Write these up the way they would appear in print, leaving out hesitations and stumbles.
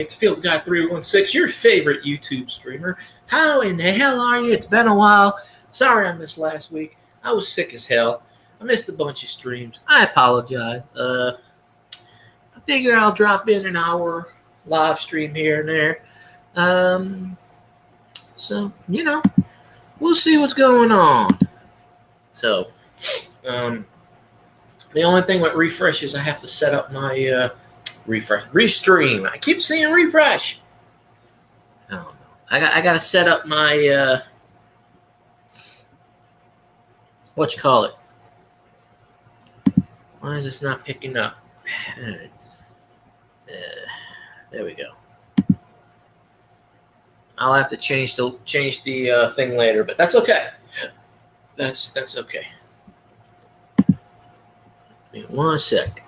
It's Field Guy 316, your favorite YouTube streamer. How in the hell are you? It's been a while. Sorry I missed last week. I was sick as hell. I missed a bunch of streams. I apologize. I figure I'll drop in an hour live stream here and there. So, we'll see what's going on. So, the only thing with refresh is I have to set up my restream. I keep saying refresh. I don't know. I got to set up my what you call it. Why is this not picking up? There we go. I'll have to change the thing later, but that's okay. That's okay. Give me 1 sec.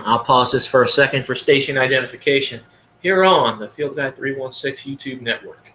I'll pause this for a second for station identification here on the Field Guy 316 YouTube network.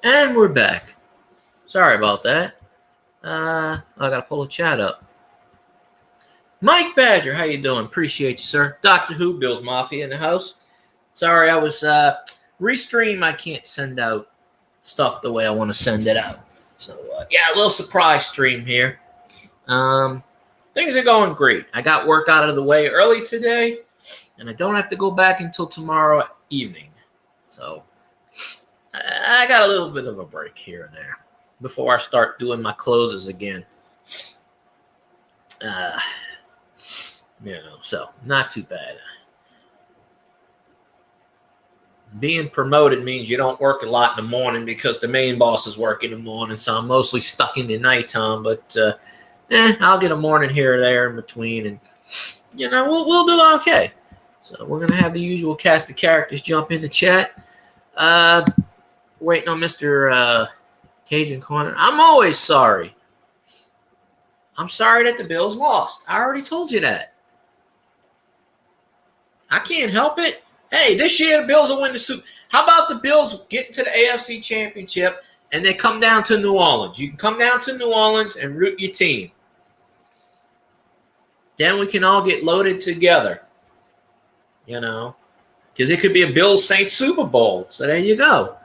And we're back. Sorry about that. I gotta pull the chat up. Mike Badger, how you doing? Appreciate you, sir. Doctor Who, Bill's Mafia in the house. Sorry, I was restream. I can't send out stuff the way I want to send it out. So yeah, a little surprise stream here. Things are going great. I got work out of the way early today, and I don't have to go back until tomorrow evening. So I got a little bit of a break here and there before I start doing my closes again. So not too bad. Being promoted means you don't work a lot in the morning because the main boss is working in the morning, so I'm mostly stuck in the nighttime. But I'll get a morning here or there in between, and we'll do okay. So we're gonna have the usual cast of characters jump in the chat. Waiting on Mr. Cajun Corner. I'm always sorry. I'm sorry that the Bills lost. I already told you that. I can't help it. Hey, this year the Bills will win the Super. How about the Bills getting to the AFC Championship and they come down to New Orleans? You can come down to New Orleans and root your team. Then we can all get loaded together. Because it could be a Bills Saints Super Bowl. So there you go.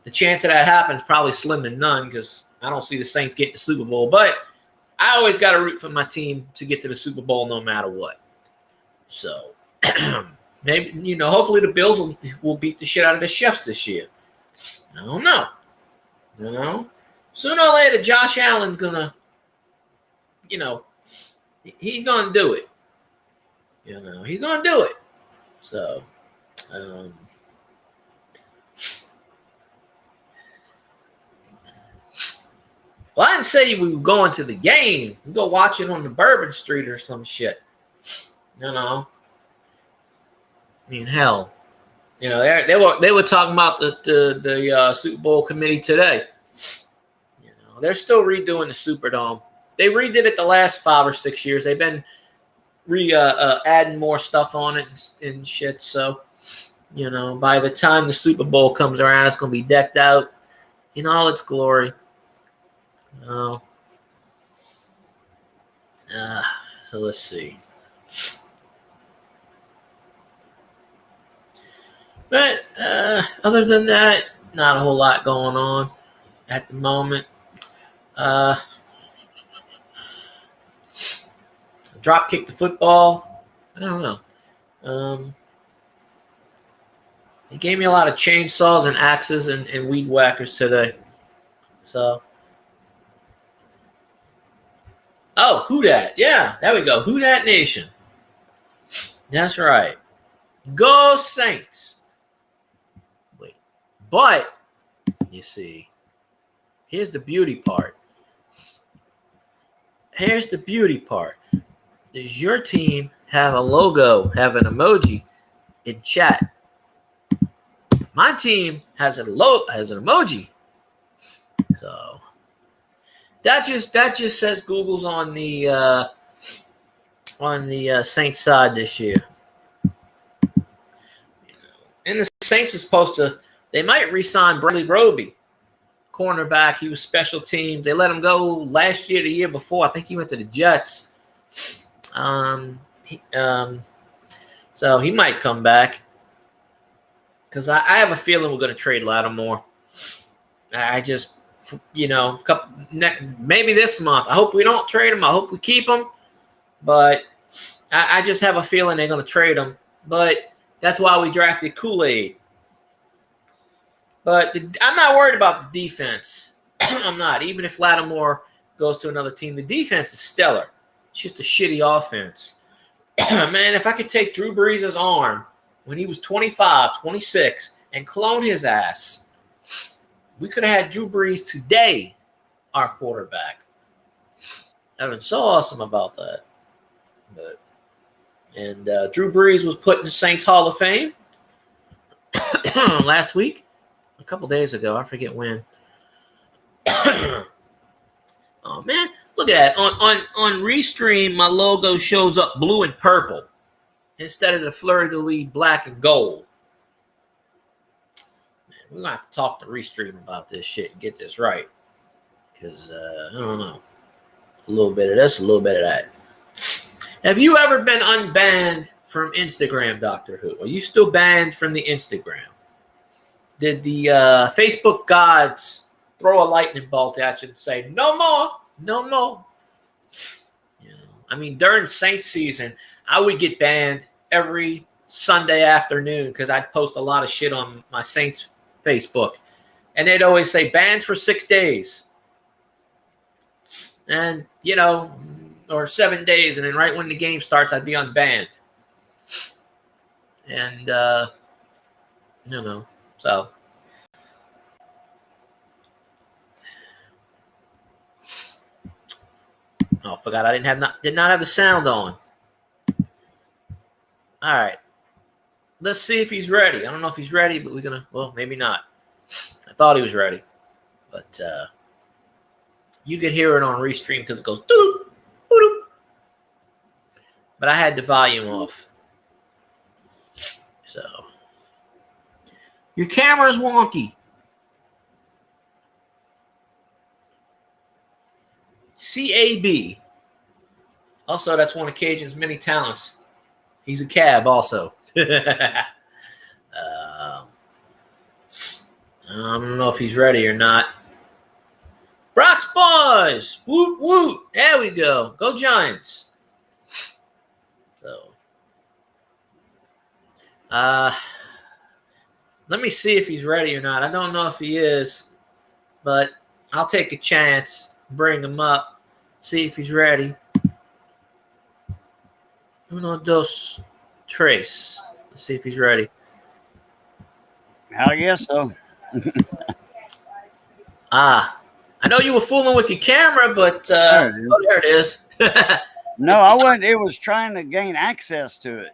The chance of that happening is probably slim to none because I don't see the Saints getting the Super Bowl. But I always got to root for my team to get to the Super Bowl no matter what. So maybe, hopefully the Bills will beat the shit out of the Chiefs this year. I don't know. Sooner or later, Josh Allen's going to, he's going to do it. He's going to do it. So, well, I didn't say we were going to the game. We go watch it on the Bourbon Street or some shit. I mean, hell, they were talking about the Super Bowl committee today. They're still redoing the Superdome. They redid it the last 5 or 6 years. They've been adding more stuff on it and shit. So, by the time the Super Bowl comes around, it's going to be decked out in all its glory. So let's see. But other than that, not a whole lot going on at the moment. Drop kick the football. I don't know. They gave me a lot of chainsaws and axes and weed whackers today. So. Oh, Who Dat? Yeah, there we go. Who Dat Nation. That's right. Go Saints. Wait. But, you see, here's the beauty part. Does your team have a logo, have an emoji in chat? My team has an emoji. So that just says Google's on the Saints side this year. And the Saints is supposed to, they might re-sign Bradley Roby, cornerback. He was special teams. They let him go last year, the year before. I think he went to the Jets. So he might come back because I have a feeling we're going to trade Lattimore. I just, maybe this month. I hope we don't trade him. I hope we keep him. But I just have a feeling they're going to trade him. But that's why we drafted Kool-Aid. But I'm not worried about the defense. I'm not. Even if Lattimore goes to another team, the defense is stellar. It's just a shitty offense. Man, if I could take Drew Brees' arm when he was 25, 26, and clone his ass, we could have had Drew Brees today, our quarterback. I've been so awesome about that. And Drew Brees was put in the Saints Hall of Fame last week, a couple days ago. I forget when. Oh, man. Look at that. On Restream, my logo shows up blue and purple instead of the fleur-de-lis black and gold. Man, we're gonna have to talk to Restream about this shit and get this right. Because I don't know. A little bit of this, a little bit of that. Have you ever been unbanned from Instagram, Doctor Who? Are you still banned from the Instagram? Did the Facebook gods throw a lightning bolt at you and say, no more, no more? You know, I mean, during Saints season, I would get banned every Sunday afternoon because I'd post a lot of shit on my Saints Facebook. And they'd always say, banned for 6 days. And, you know, or 7 days. And then right when the game starts, I'd be unbanned. And, you know, so. Oh, forgot I did not have the sound on. All right. Let's see if he's ready. I don't know if he's ready, but we're going to, well, maybe not. I thought he was ready. But you could hear it on Restream because it goes doo doo. But I had the volume off. So. Your camera's wonky. CAB. Also, that's one of Cajun's many talents. He's a cab also. I don't know if he's ready or not. Brock's Boys! Woot woot! There we go. Go Giants. So, let me see if he's ready or not. I don't know if he is, but I'll take a chance, bring him up, see if he's ready. Uno, dos, tres. Let's see if he's ready. I guess so. I know you were fooling with your camera, but there it is. No, I wasn't. It was trying to gain access to it.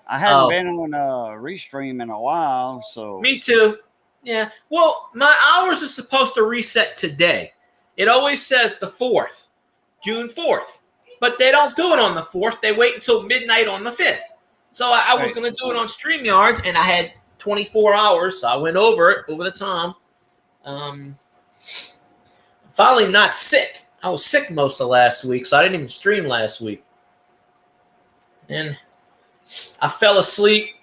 I hadn't been on Restream in a while, so. Me too. Yeah. Well, my hours are supposed to reset today. It always says the 4th, June 4th. But they don't do it on the 4th. They wait until midnight on the 5th. So I was going to do it on StreamYard, and I had 24 hours, so I went over it over the time. I'm finally not sick. I was sick most of last week, so I didn't even stream last week. And I fell asleep.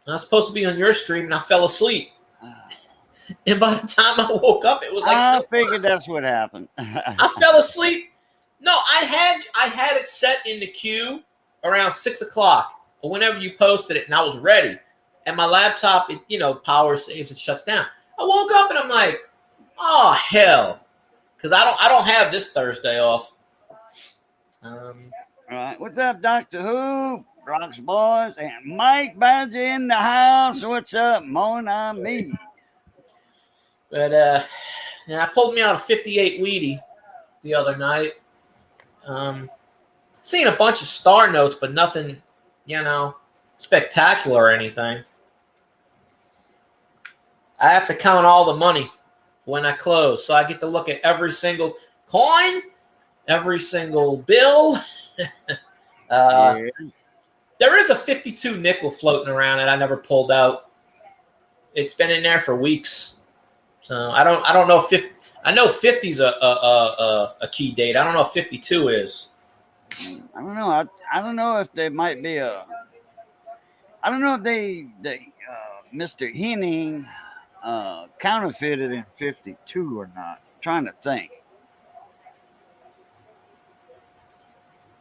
I was supposed to be on your stream, and I fell asleep. And by the time I woke up, it was like I figured that's what happened. I fell asleep. No, I had it set in the queue around 6 o'clock or whenever you posted it, and I was ready. And my laptop, power saves, it shuts down. I woke up and I'm like, oh hell, because I don't have this Thursday off. All right, what's up, Doctor Who, Brock's Boys, and Mike Badger in the house? What's up, Mon Ami? But I pulled me out a 58 Wheatie the other night. Seen a bunch of star notes, but nothing, spectacular or anything. I have to count all the money when I close, so I get to look at every single coin, every single bill. There is a 52 nickel floating around that I never pulled out. It's been in there for weeks, so I don't know if 50. I know 50's a key date. I don't know if 52 is. I don't know. I don't know if there might be a. I don't know if they Mr. Henning counterfeited in 52 or not. I'm trying to think.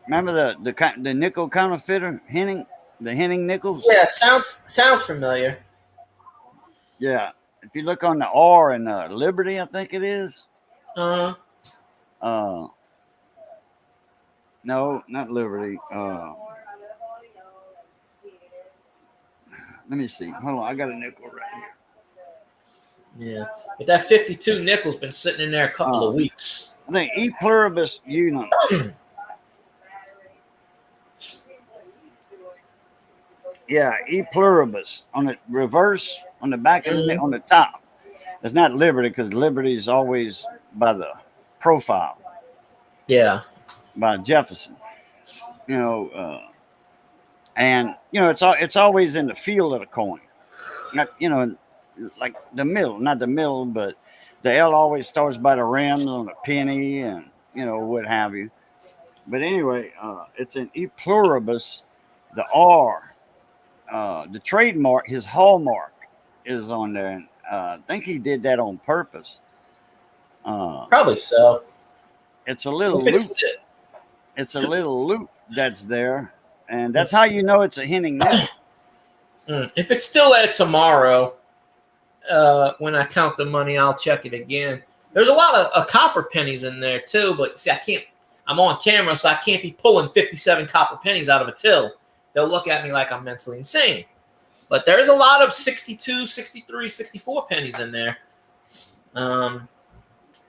Remember the nickel counterfeiter Henning, the Henning nickels? Yeah, it sounds familiar. Yeah, if you look on the R in Liberty, I think it is. Uh-huh. No, not Liberty. Let me see. Hold on, I got a nickel right here. Yeah, but that 52 nickel's been sitting in there a couple of weeks. I think E pluribus unum. Yeah, E pluribus on the reverse, on the back of the on the top. It's not Liberty because Liberty is always by the profile. Yeah, by Jefferson. And it's always in the field of the coin. like the middle, not the middle, but the L always starts by the rims on a penny and what have you. But anyway, it's an E pluribus. The R, the trademark, his hallmark is on there, and I think he did that on purpose. Probably so. It's a little If loop. it's, It's a little loop that's there, and that's how you know it's a Henning nickel. if it's still at tomorrow, when I count the money, I'll check it again. There's a lot of copper pennies in there too, but see, I can't. I'm on camera, so I can't be pulling 57 copper pennies out of a till. They'll look at me like I'm mentally insane. But there's a lot of 62, 63, 64 pennies in there.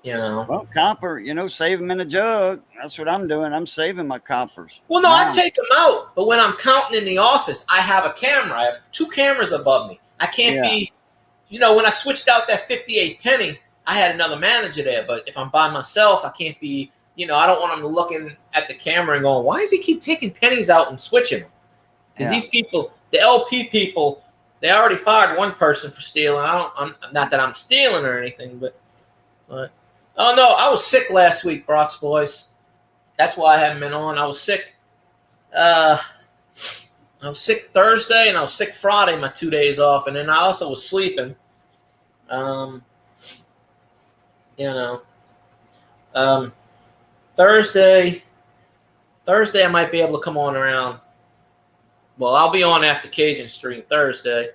Well, copper, save them in a jug. That's what I'm doing. I'm saving my coppers. Well, no, I take them out. But when I'm counting in the office, I have a camera. I have 2 cameras above me. I can't be, when I switched out that 58 penny, I had another manager there. But if I'm by myself, I can't be, I don't want them looking at the camera and going, why does he keep taking pennies out and switching them? Because these people, the LP people, they already fired one person for stealing. I'm not that I'm stealing or anything, but oh no, I was sick last week, Brock's boys. That's why I haven't been on. I was sick. I was sick Thursday and I was sick Friday, my 2 days off, and then I also was sleeping. Thursday I might be able to come on around. Well, I'll be on after Cajun stream Thursday.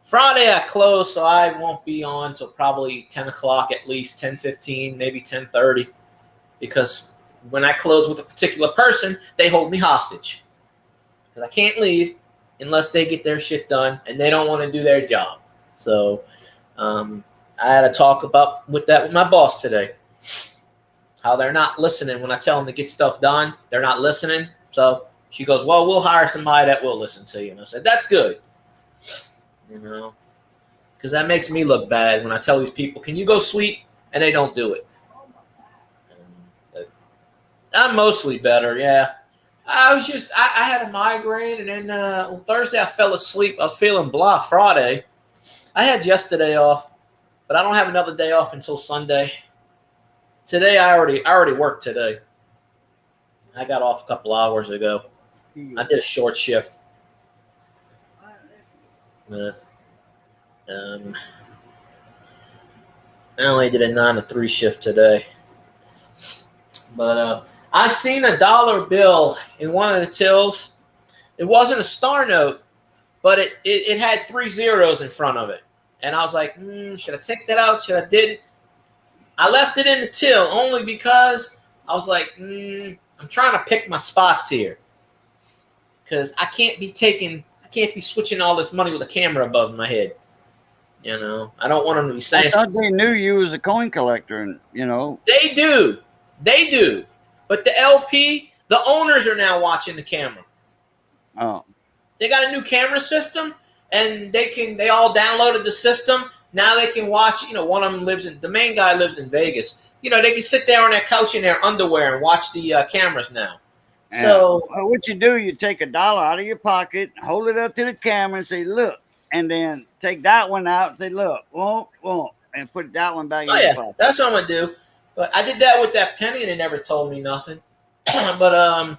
Friday I close, so I won't be on till probably 10 o'clock at least, 10:15, maybe 10:30. Because when I close with a particular person, they hold me hostage. Because I can't leave unless they get their shit done, and they don't want to do their job. So I had a talk with my boss today. How they're not listening when I tell them to get stuff done. They're not listening. So she goes, well, we'll hire somebody that will listen to you. And I said, that's good. Because that makes me look bad when I tell these people, can you go sweep? And they don't do it. I'm mostly better, yeah. I had a migraine, and then Thursday I fell asleep. I was feeling blah Friday. I had yesterday off, but I don't have another day off until Sunday. Today I already worked today. I got off a couple hours ago. I did a short shift. I only did a 9 to 3 shift today. But I seen a dollar bill in one of the tills. It wasn't a star note, but it had 3 zeros in front of it. And I was like, should I take that out? Should I didn't? I left it in the till only because I was like, I'm trying to pick my spots here. Because I can't be switching all this money with a camera above my head. I don't want them to be saying. I thought they knew you was a coin collector, and They do. But the LP, the owners are now watching the camera. Oh. They got a new camera system, and they all downloaded the system. Now they can watch, one of them the main guy lives in Vegas. They can sit there on their couch in their underwear and watch the cameras now. Yeah. So what you do, you take $1 out of your pocket, hold it up to the camera and say, look, and then take that one out and say, look, won't, and put that one back in your pocket. That's what I'm going to do. But I did that with that penny and they never told me nothing. But,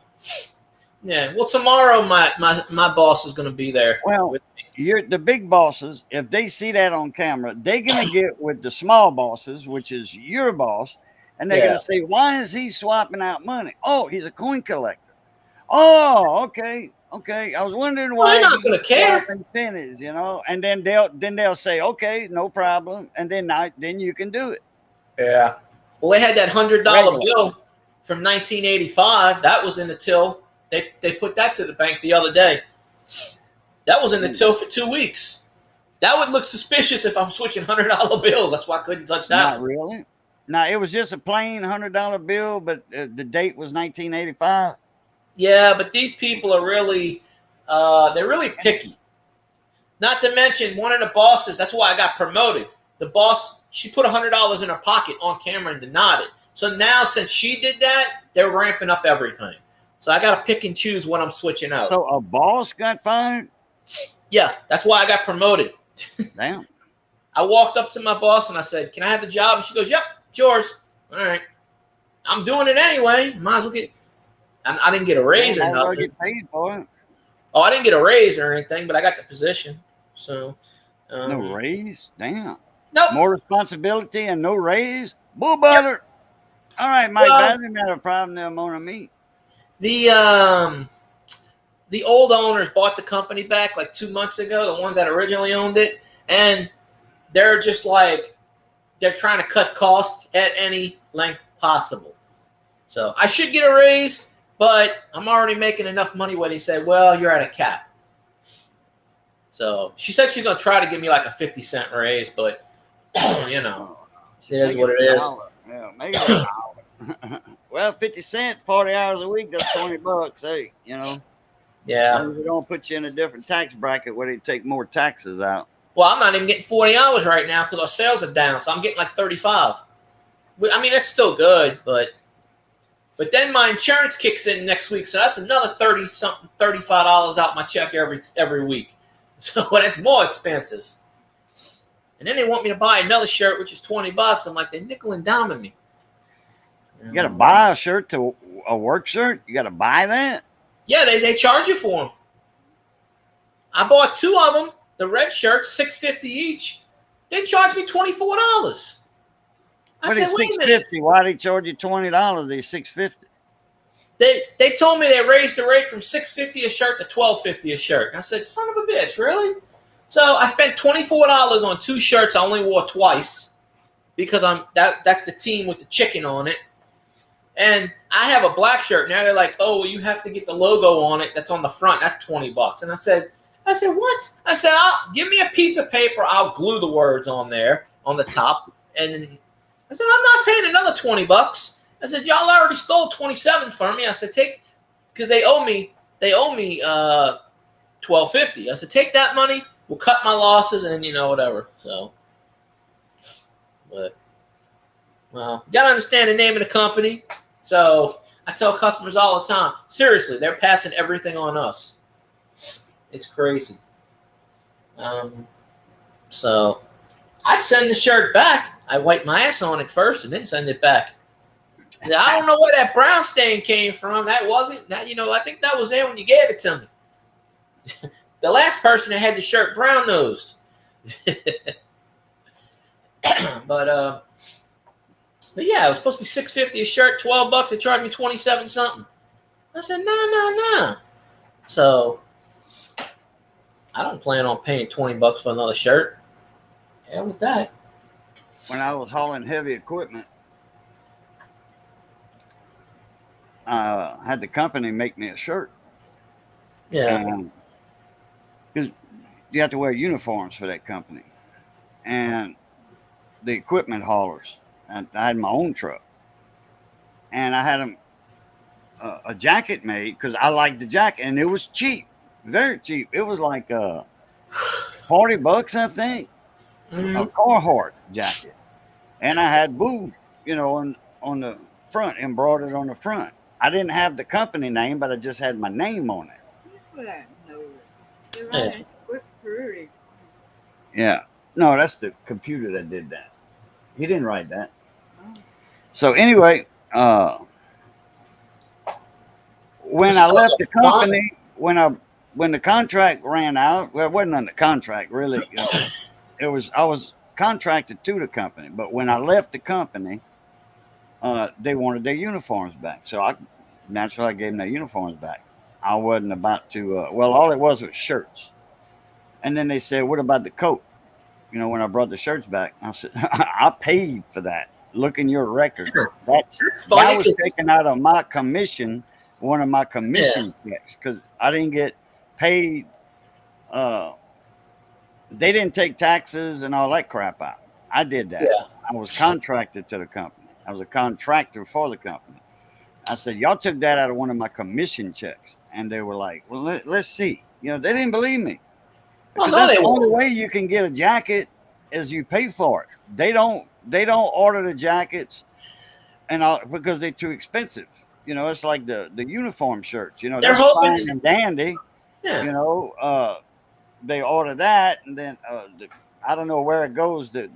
yeah, well, tomorrow my boss is going to be there. Well, the big bosses, if they see that on camera, they're going to get with the small bosses, which is your boss, and they're going to say, why is he swapping out money? Oh, he's a coin collector. Oh, okay. I was wondering why. They're not going to care. Pennies, and then they'll say, okay, no problem, and then you can do it. Yeah. Well, they had that $100 bill from 1985. That was in the till. They put that to the bank the other day. That was in the till for 2 weeks. That would look suspicious if I'm switching $100 bills. That's why I couldn't touch that. Not really. Now, it was just a plain $100 bill, but the date was 1985. Yeah, but these people are really, they're really picky. Not to mention one of the bosses, that's why I got promoted. The boss, she put $100 in her pocket on camera and denied it. So now since she did that, they're ramping up everything. So I got to pick and choose what I'm switching out. So a boss got fired? Yeah, that's why I got promoted Damn. I walked up to my boss and I said, "Can I have the job?" And she goes, "Yep, it's yours." All right. I'm doing it anyway. Might as well get. I didn't get a raise or nothing. Get paid for it. Oh, I didn't get a raise or anything, but I got the position. So. No raise? Damn. Nope. More responsibility and no raise? Bull butter. Yep. All right, Mike. Well, that's not a problem there, Mona Me. The old owners bought the company back like 2 months ago, the ones that originally owned it, and they're just like they're trying to cut costs at any length possible. So I should get a raise, but I'm already making enough money where they said, well, you're at a cap. So she said she's going to try to give me like a 50-cent raise, but, you know, it is what it is. Yeah, make it an hour. Well, 50 cents, 40 hours a week, that's $20. Hey, you know. Yeah. We're going to put you in a different tax bracket where they take more taxes out. Well, I'm not even getting 40 hours right now because our sales are down, so I'm getting like 35. I mean, that's still good, but then my insurance kicks in next week, so that's another $30-something, $35 out my check every week. So that's more expenses. And then they want me to buy another shirt, which is $20. I'm like, they're nickel and diming me. You got to buy a shirt to a work shirt? You got to buy that? Yeah, they charge you for them. I bought 2 of them, the red shirts, $6.50 each. They charged me $24. I said, wait a minute. Why they charge you $20? They $6.50. They told me they raised the rate from $6.50 a shirt to $12.50 a shirt. And I said, son of a bitch, really? So I spent $24 on 2 shirts I only wore twice because that's the team with the chicken on it. And I have a black shirt. Now they're like, oh, well, you have to get the logo on it that's on the front. That's $20. And I said, what? I said, give me a piece of paper. I'll glue the words on there on the top. And then I said, I'm not paying another $20. I said, y'all already stole 27 from me. I said, because they owe me $12.50. I said, take that money. We'll cut my losses and, whatever. So, but, well, you got to understand the name of the company. So I tell customers all the time, seriously, they're passing everything on us. It's crazy. So I'd send the shirt back. I wipe my ass on it first and then send it back. I don't know where that brown stain came from. That wasn't that. I think that was there when you gave it to me. The last person that had the shirt brown nosed. But yeah, it was supposed to be $6.50 a shirt, $12. They charged me 27 something. I said no. So I don't plan on paying $20 for another shirt. Hell with that. When I was hauling heavy equipment, I had the company make me a shirt. Yeah. Because you have to wear uniforms for that company. And the equipment haulers. And I had my own truck. And I had them a jacket made because I liked the jacket. And it was cheap. Very cheap. It was like $40, I think. Mm-hmm. A Carhartt jacket. And I had Boo, on the front, embroidered on the front. I didn't have the company name, but I just had my name on it. Yeah. No, that's the computer that did that. He didn't write that. So anyway, when I left the company, when the contract ran out, well, it wasn't on the contract really. I was contracted to the company, but when I left the company, they wanted their uniforms back. So I gave them their uniforms back. I wasn't about to, all it was shirts. And then they said, what about the coat? When I brought the shirts back, I said, I paid for that. Look in your record. Sure. That was taken out of my commission, one of my commission checks, because I didn't get paid. They didn't take taxes and all that crap out. I did that. Yeah. I was contracted to the company. I was a contractor for the company. I said, y'all took that out of one of my commission checks. And they were like, well, let's see. They didn't believe me. That's the only way you can get a jacket is you pay for it. They don't order the jackets because they're too expensive. It's like the uniform shirts. They're fine and dandy. Yeah. they order that, and then I don't know where it goes. The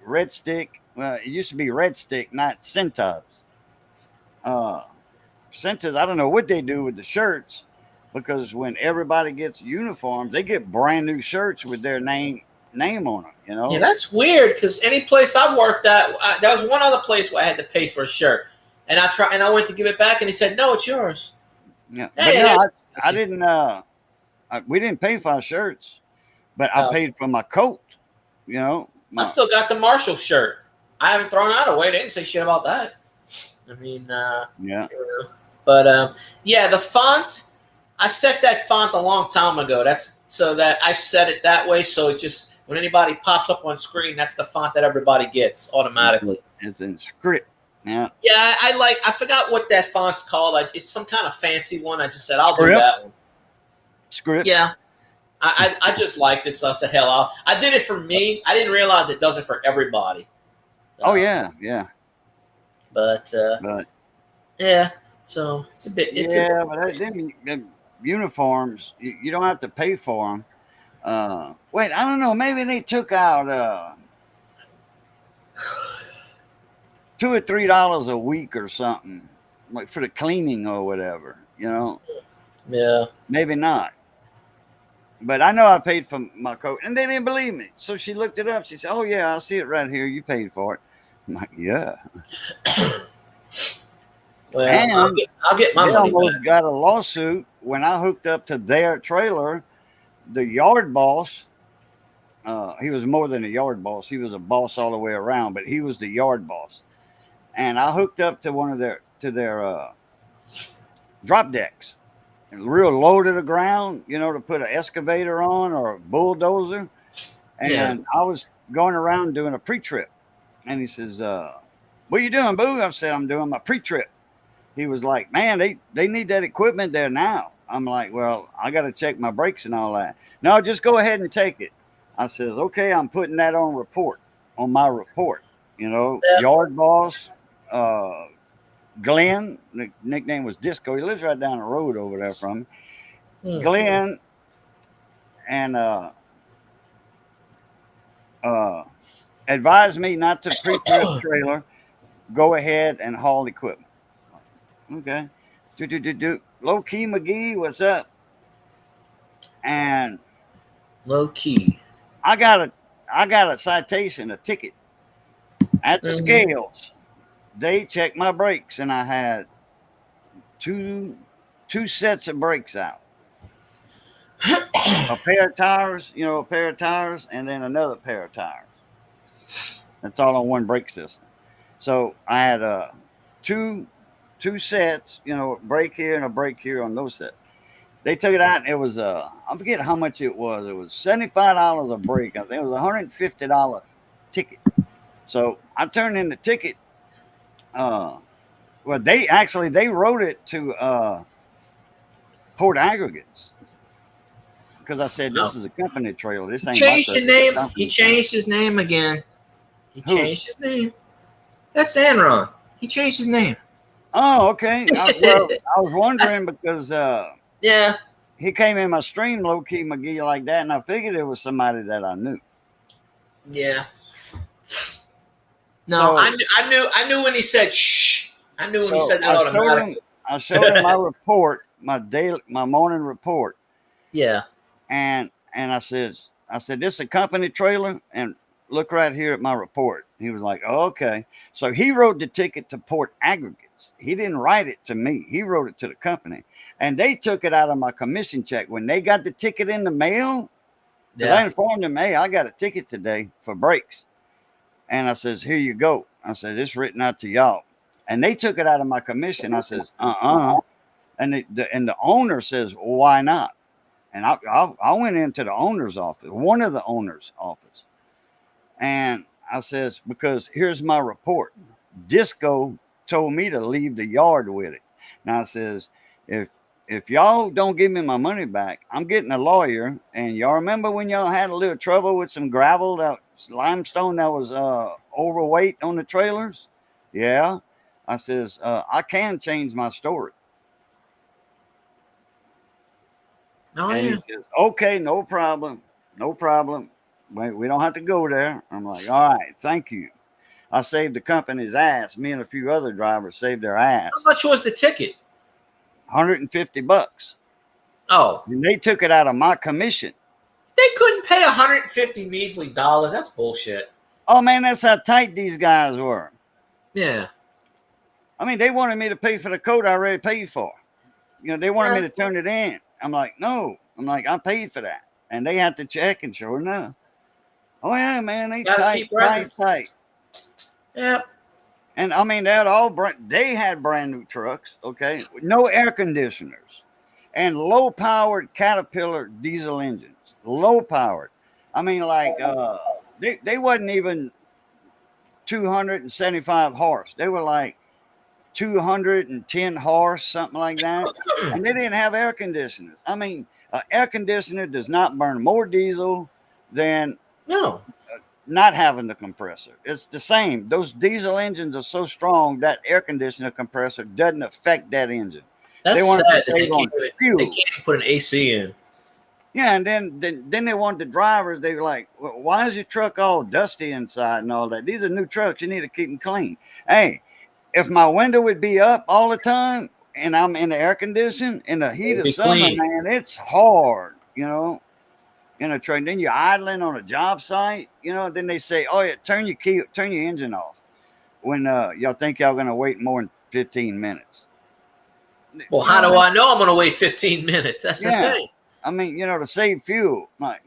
Red Stick. Well, it used to be Red Stick, not Cintas. Uh, Cintas. I don't know what they do with the shirts, because when everybody gets uniforms, they get brand new shirts with their name on them. You Yeah, know. that's weird because any place I've worked at, there was one other place where I had to pay for a shirt, and I went to give it back, and he said, "No, it's yours." Yeah, but Hey, no, I I said, didn't. We didn't pay for our shirts, but I oh, paid for my coat. You know, I my still got the Marshall shirt. I haven't thrown that away. They didn't say shit about that. I mean, yeah. but yeah, the font. I set that font a long time ago. That's so that I set it that way, so it just when anybody pops up on screen, that's the font that everybody gets automatically. It's in script. Yeah, Yeah, I forgot what that font's called. It's some kind of fancy one. I just said I'll do script, that one. script. Yeah, I just liked it, so I said hell, I did it for me. I didn't realize it does it for everybody. Oh Uh, yeah, yeah. but But yeah, so it's a bit. It's a yeah, but them uniforms, you don't have to pay for them. Wait, I don't know. Maybe they took out $2 or $3 a week or something, like for the cleaning or whatever. You know, yeah. maybe not. But I know I paid for my coat, and they didn't believe me. So she looked it up. She said, "Oh yeah, I see it right here. You paid for it." I'm like, "Yeah." Well, And I'll get my they money back. almost got a lawsuit when I hooked up to their trailer. The yard boss, he was more than a yard boss. He was a boss all the way around, but he was the yard boss. And I hooked up to one of their drop decks, and real low to the ground, to put an excavator on or a bulldozer. Yeah. And I was going around doing a pre-trip, and he says, "What are you doing, Boo?" I said, "I'm doing my pre-trip." He was like, "Man, they need that equipment there now." I'm like, "Well, I got to check my brakes and all that." "No, just go ahead and take it." I says, "Okay, I'm putting that on my report." Yeah. Yard boss, uh, Glenn, nickname was Disco. He lives right down the road over there from me. Hmm. Glenn and uh, advised me not to pre-trip trailer. Go ahead and haul equipment. Okay. Do. Low key McGee, what's up? And Low key. I got a I got a citation, a ticket at the Hmm. scales. They checked my brakes, and I had two two sets of brakes out. A pair of tires, a pair of tires, and then another pair of tires. That's all on one brake system. So I had two two sets, a brake here and a brake here on those sets. They took it out, and it was I forget how much it was. It was $75 a brake. I think it was $150 ticket. So I turned in the ticket. Uh, well, they wrote it to Port Aggregates, because I said Oh. this is a company trailer. This He ain't my changed stuff. the It's a name. He company trailer. changed his name again. He Who? changed his name. That's Enron. He changed his name. Oh, okay. Well, I was That's wondering because yeah. he came in my stream, low key McGee, like that, and I figured it was somebody that I knew. Yeah. No, So, I knew when he said shh. I knew when he so said that automatically. I showed him my report, my morning report, Yeah. and I said this is a company trailer, and look right here at my report. He was like, oh, okay. So he wrote the ticket to Port Aggregates. He didn't write it to me. He wrote it to the company, and they took it out of my commission check when they got the ticket in the mail. Because I Yeah. informed them, hey, I got a ticket today for brakes. And I says, here you go. I said, it's written out to y'all. And they took it out of my commission. I says, And the owner says, well, why not? And I went into the owner's office, one of the owner's office. And I says, because here's my report. Disco told me to leave the yard with it. Now I says, if y'all don't give me my money back, I'm getting a lawyer. And y'all remember when y'all had a little trouble with some gravel, that limestone that was overweight on the trailers? Yeah. I says, I can change my story. Oh And he yeah. says, okay, no problem. no problem. We don't have to go there. I'm like, all right, thank you. I saved the company's ass. Me and a few other drivers saved their ass. How much was the ticket? $150. Oh, And they took it out of my commission. they couldn't pay 150 measly dollars. That's bullshit. Oh man, that's how tight these guys were. Yeah. I mean, they wanted me to pay for the coat I already paid for. You know, they wanted me to turn it in. I'm like, no. I'm like, I paid for that. And they had to check, and sure enough. Oh yeah, man, they tight. Yeah. And I mean, they had brand new trucks, okay, with no air conditioners and low powered Caterpillar diesel engines. Low powered. I mean, like they wasn't even 275 horse. They were like 210 horse, something like that. And they didn't have air conditioners. I mean, an air conditioner does not burn more diesel than not having the compressor. It's the same. Those diesel engines are so strong that air conditioner compressor doesn't affect that engine. That's sad that they can't put an AC in. Yeah, and then they want the drivers. They were like, well, why is your truck all dusty inside and all that? These are new trucks. You need to keep them clean. Hey, if my window would be up all the time and I'm in the air conditioning in the heat of summer, man, it's hard, you know, in a truck. Then you're idling on a job site, you know, then they say, oh, yeah, turn your engine off when y'all think y'all going to wait more than 15 minutes. Well, how do I know I'm going to wait 15 minutes? That's the thing. I mean, you know, to save fuel. Like,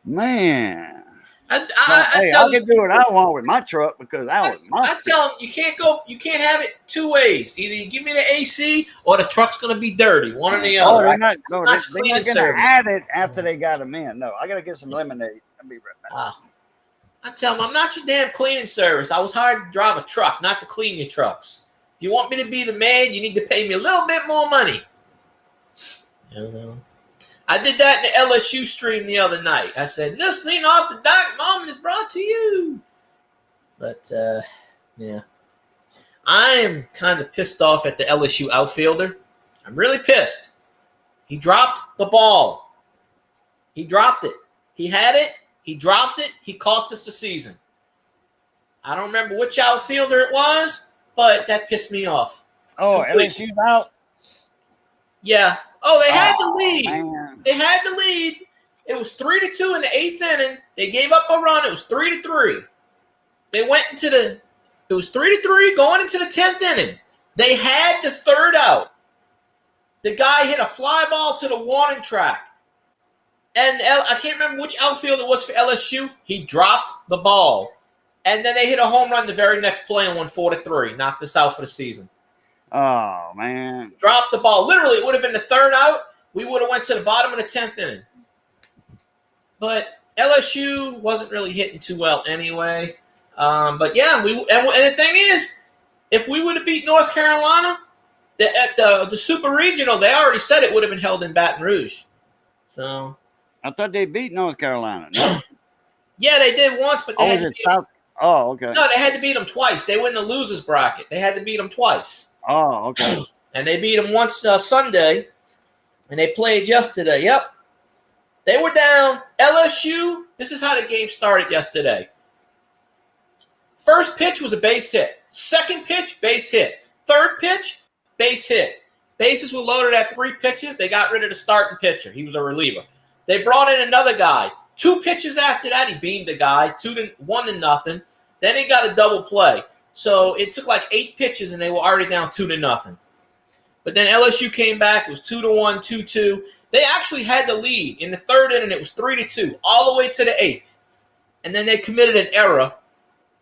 man. I can do what I want with my truck because I tell them you can't have it two ways. Either you give me the AC or the truck's going to be dirty. One or the other. They're not going to add it after they got them in. No, I got to get some lemonade. I'll be right back. I tell them I'm not your damn cleaning service. I was hired to drive a truck, not to clean your trucks. If you want me to be the man, you need to pay me a little bit more money. I don't know. I did that in the LSU stream the other night. I said, listening off the dock moment is brought to you. But, yeah. I am kind of pissed off at the LSU outfielder. I'm really pissed. He dropped the ball. He dropped it. He had it. He dropped it. He cost us the season. I don't remember which outfielder it was, but that pissed me off. Oh, LSU's out? Yeah. Oh, they had the lead. Man. They had the lead. It was 3-2 in the 8th inning. They gave up a run. It was 3-3. They went into it was 3-3 going into the 10th inning. They had the third out. The guy hit a fly ball to the warning track. And I can't remember which outfield it was for LSU. He dropped the ball. And then they hit a home run the very next play and won 4-3. Knocked us out for the season. Oh, man. Dropped the ball. Literally, it would have been the third out. We would have went to the bottom of the 10th inning. But LSU wasn't really hitting too well anyway. But, yeah, and the thing is, if we would have beat North Carolina, the Super Regional, they already said it would have been held in Baton Rouge. So I thought they beat North Carolina. No? Yeah, they did once, but they had to beat them. Oh, okay. No, they had to beat them twice. They were in the losers bracket. They had to beat them twice. Oh, okay. And they beat them once Sunday, and they played yesterday. Yep. They were down. LSU, this is how the game started yesterday. First pitch was a base hit. Second pitch, base hit. Third pitch, base hit. Bases were loaded after 3 pitches. They got rid of the starting pitcher. He was a reliever. They brought in another guy. 2 pitches after that, he beamed the guy, 1-0. Then he got a double play. So it took like 8 pitches, and they were already down 2-0. But then LSU came back. It was 2-1, 2-2. They actually had the lead. In the third inning, it was 3-2, all the way to the 8th. And then they committed an error,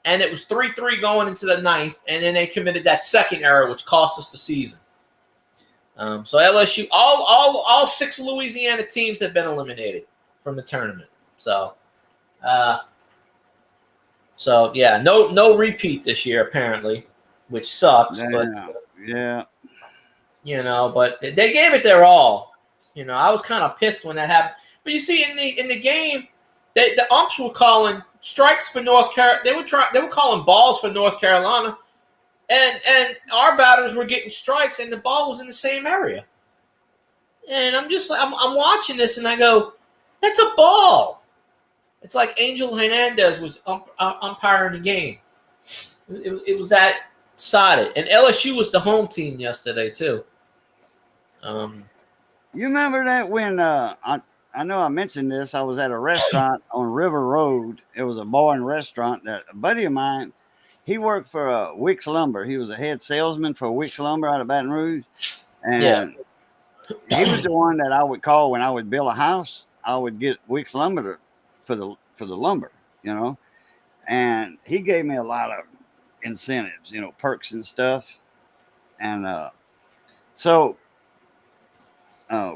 and it was 3-3 going into the 9th. And then they committed that second error, which cost us the season. So LSU, all 6 Louisiana teams have been eliminated from the tournament. So yeah, no repeat this year apparently, which sucks. Yeah, but yeah, but they gave it their all. I was kind of pissed when that happened. But you see, in the game, the umps were calling strikes for North Carolina. They were calling balls for North Carolina, and our batters were getting strikes, and the ball was in the same area. And I'm just like, I'm watching this, and I go, that's a ball. It's like Angel Hernandez was umpiring the game. It was that sided. And LSU was the home team yesterday too. You remember that when I know I mentioned this. I was at a restaurant on River Road. It was a bar and restaurant that a buddy of mine, he worked for Wicks Lumber. He was a head salesman for Wicks Lumber out of Baton Rouge. And he was the one that I would call when I would build a house. I would get Wicks Lumber for the lumber, you know. And he gave me a lot of incentives, you know, perks and stuff. And so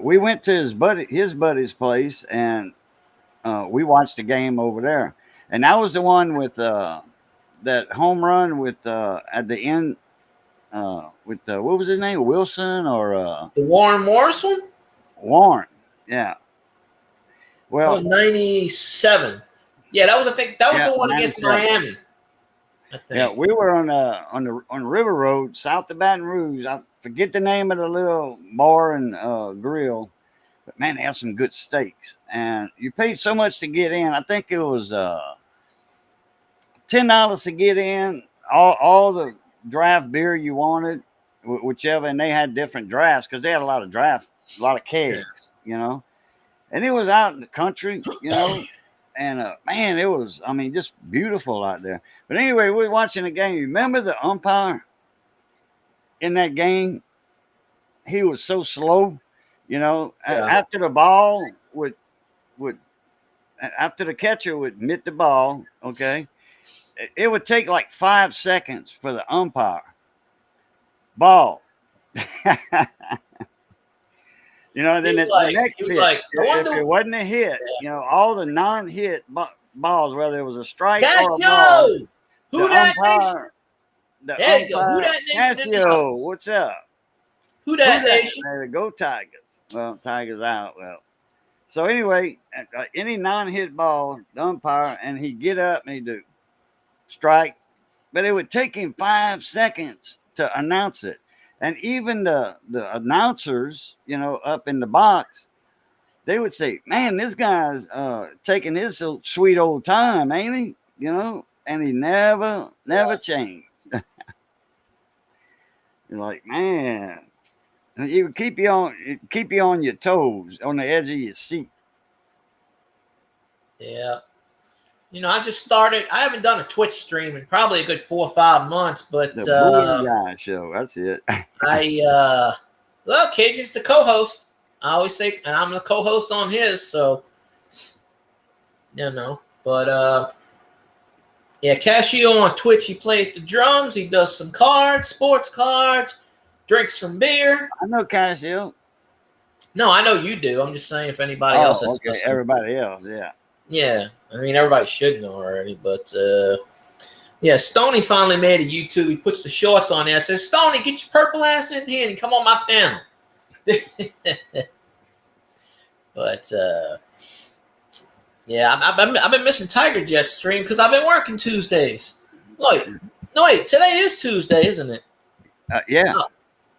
we went to his buddy's place, and we watched the game over there. And that was the one with that home run with at the end with what was his name, Wilson or the Warren Morris one? Warren, yeah. Well, that was 97. Yeah, that was the one against Miami. I think. Yeah, we were on River Road, south of Baton Rouge. I forget the name of the little bar and grill, but man, they had some good steaks. And you paid so much to get in. I think it was $10 to get in. All the draft beer you wanted, whichever, and they had different drafts because they had a lot of kegs, you know. And it was out in the country, you know. And man, it was, I mean, just beautiful out there. But anyway, we were watching the game. You remember the umpire in that game? He was so slow, you know. Yeah. After the ball after the catcher would mitt the ball, okay, it would take like 5 seconds for the umpire. Ball. You know, then the next pitch, if it wasn't a hit, you know, all the non-hit balls, whether it was a strike or a ball, who that umpire, there you go. Who that nation? Casio, what's up? Who that nation? There go Tigers. Well, Tigers out. Well, so anyway, any non-hit ball, the umpire, and he'd get up and he'd do strike, but it would take him 5 seconds to announce it. And even the announcers, you know, up in the box, they would say, man, this guy's taking his sweet old time, ain't he? You know, and he never changed. You're like, man, he would keep you on your toes, on the edge of your seat. Yeah. You know, I haven't done a Twitch stream in probably a good 4 or 5 months, but the Booyah Show, that's it. Well, Cajun's the co-host. I always say, and I'm the co-host on his, so you know. But yeah, Casio on Twitch, he plays the drums, he does some cards, sports cards, drinks some beer. I know Casio. No, I know you do. I'm just saying if anybody else is listening. Everybody else, yeah. Yeah, I mean, everybody should know already, but yeah, Stoney finally made a YouTube. He puts the shorts on there. Says, Stoney, get your purple ass in here and come on my panel. But yeah, I've been missing Tiger Jet's stream because I've been working Tuesdays. Wait, today is Tuesday, isn't it? Yeah.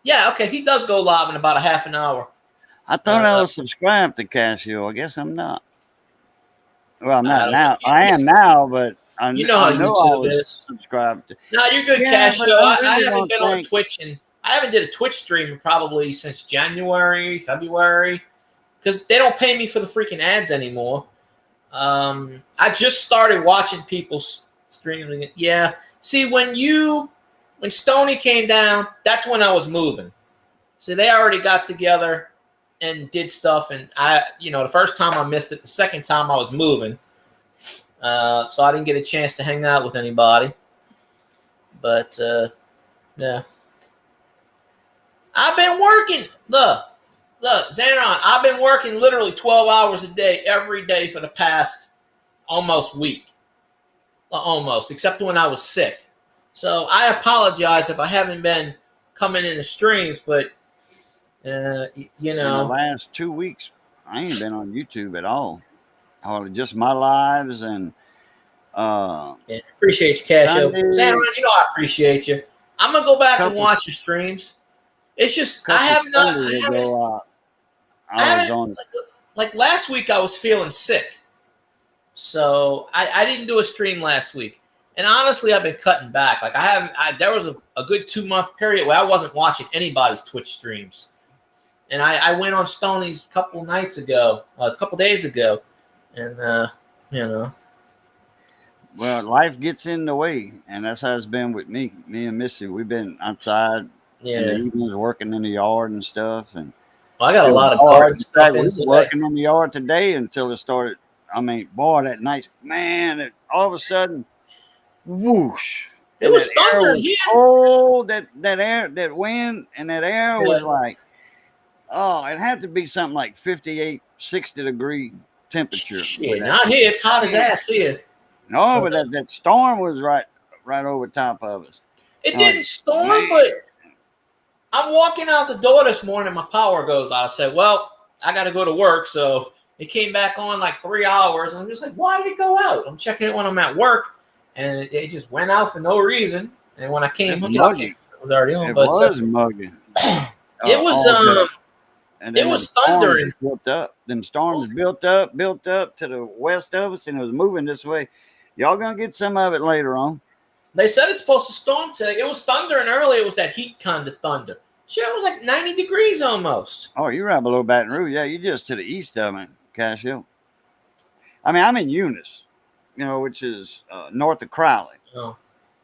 Yeah, okay. He does go live in about a half an hour. I thought I was subscribed to Casio. I guess I'm not. Well, I'm not now. I am now, but I know how YouTube is. Subscribed to. No, you're good, Casio. I haven't been on Twitch, and I haven't did a Twitch stream probably since January, February, because they don't pay me for the freaking ads anymore. I just started watching people streaming it. Yeah. See, when Stoney came down, that's when I was moving. So they already got together and did stuff, and the first time I missed it. The second time I was moving, so I didn't get a chance to hang out with anybody. But yeah, I've been working. Look, Xanon, I've been working literally 12 hours a day every day for the past almost week, except when I was sick. So I apologize if I haven't been coming into streams, but. In the last 2 weeks, I ain't been on YouTube at all. Just my lives and appreciate you, Casio. Xanon, I appreciate you. I'm gonna go back and watch your streams. It's just I haven't like last week I was feeling sick, So I didn't do a stream last week. And honestly, I've been cutting back. Like there was a good 2-month period where I wasn't watching anybody's Twitch streams. And I went on Stoney's a couple days ago. And, Well, life gets in the way, and that's how it's been with me. Me and Missy, we've been outside in the evenings working in the yard and stuff. And I got a lot of garden stuff we was working in the yard today until it started. I mean, boy, that night, man, all of a sudden, whoosh. It was thunder here. Oh, that air, that wind and that air was like, oh, it had to be something like 58, 60 degree temperature. Shit, not here. It's hot as ass here. No, but that storm was right over top of us. It didn't storm, but I'm walking out the door this morning. My power goes out. I said, well, I got to go to work. So it came back on like 3 hours. And I'm just like, why did it go out? I'm checking it when I'm at work. And it just went out for no reason. And when I came home, it was already on. It was muggy. It was it was thundering. Built up. Them storms built up to the west of us, and it was moving this way. Y'all gonna get some of it later on. They said it's supposed to storm today. It was thundering early. It was that heat kind of thunder. Shit, it was like 90 degrees almost. Oh, you're right below Baton Rouge. Yeah, you're just to the east of me, Casio. I mean, I'm in Eunice, which is north of Crowley. Oh.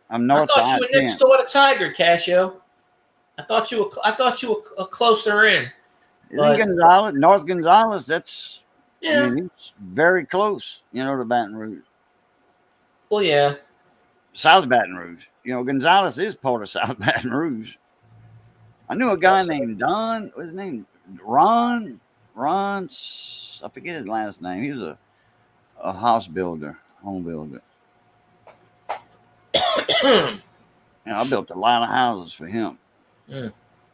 I'm north of I thought you were next door to Tiger, Casio. I thought you were closer in. Gonzales, North Gonzales, that's I mean, it's very close, to Baton Rouge. Well, yeah. South Baton Rouge. Gonzales is part of South Baton Rouge. I knew a guy named Don. What's his name? Ron. I forget his last name. He was a home builder. I built a lot of houses for him.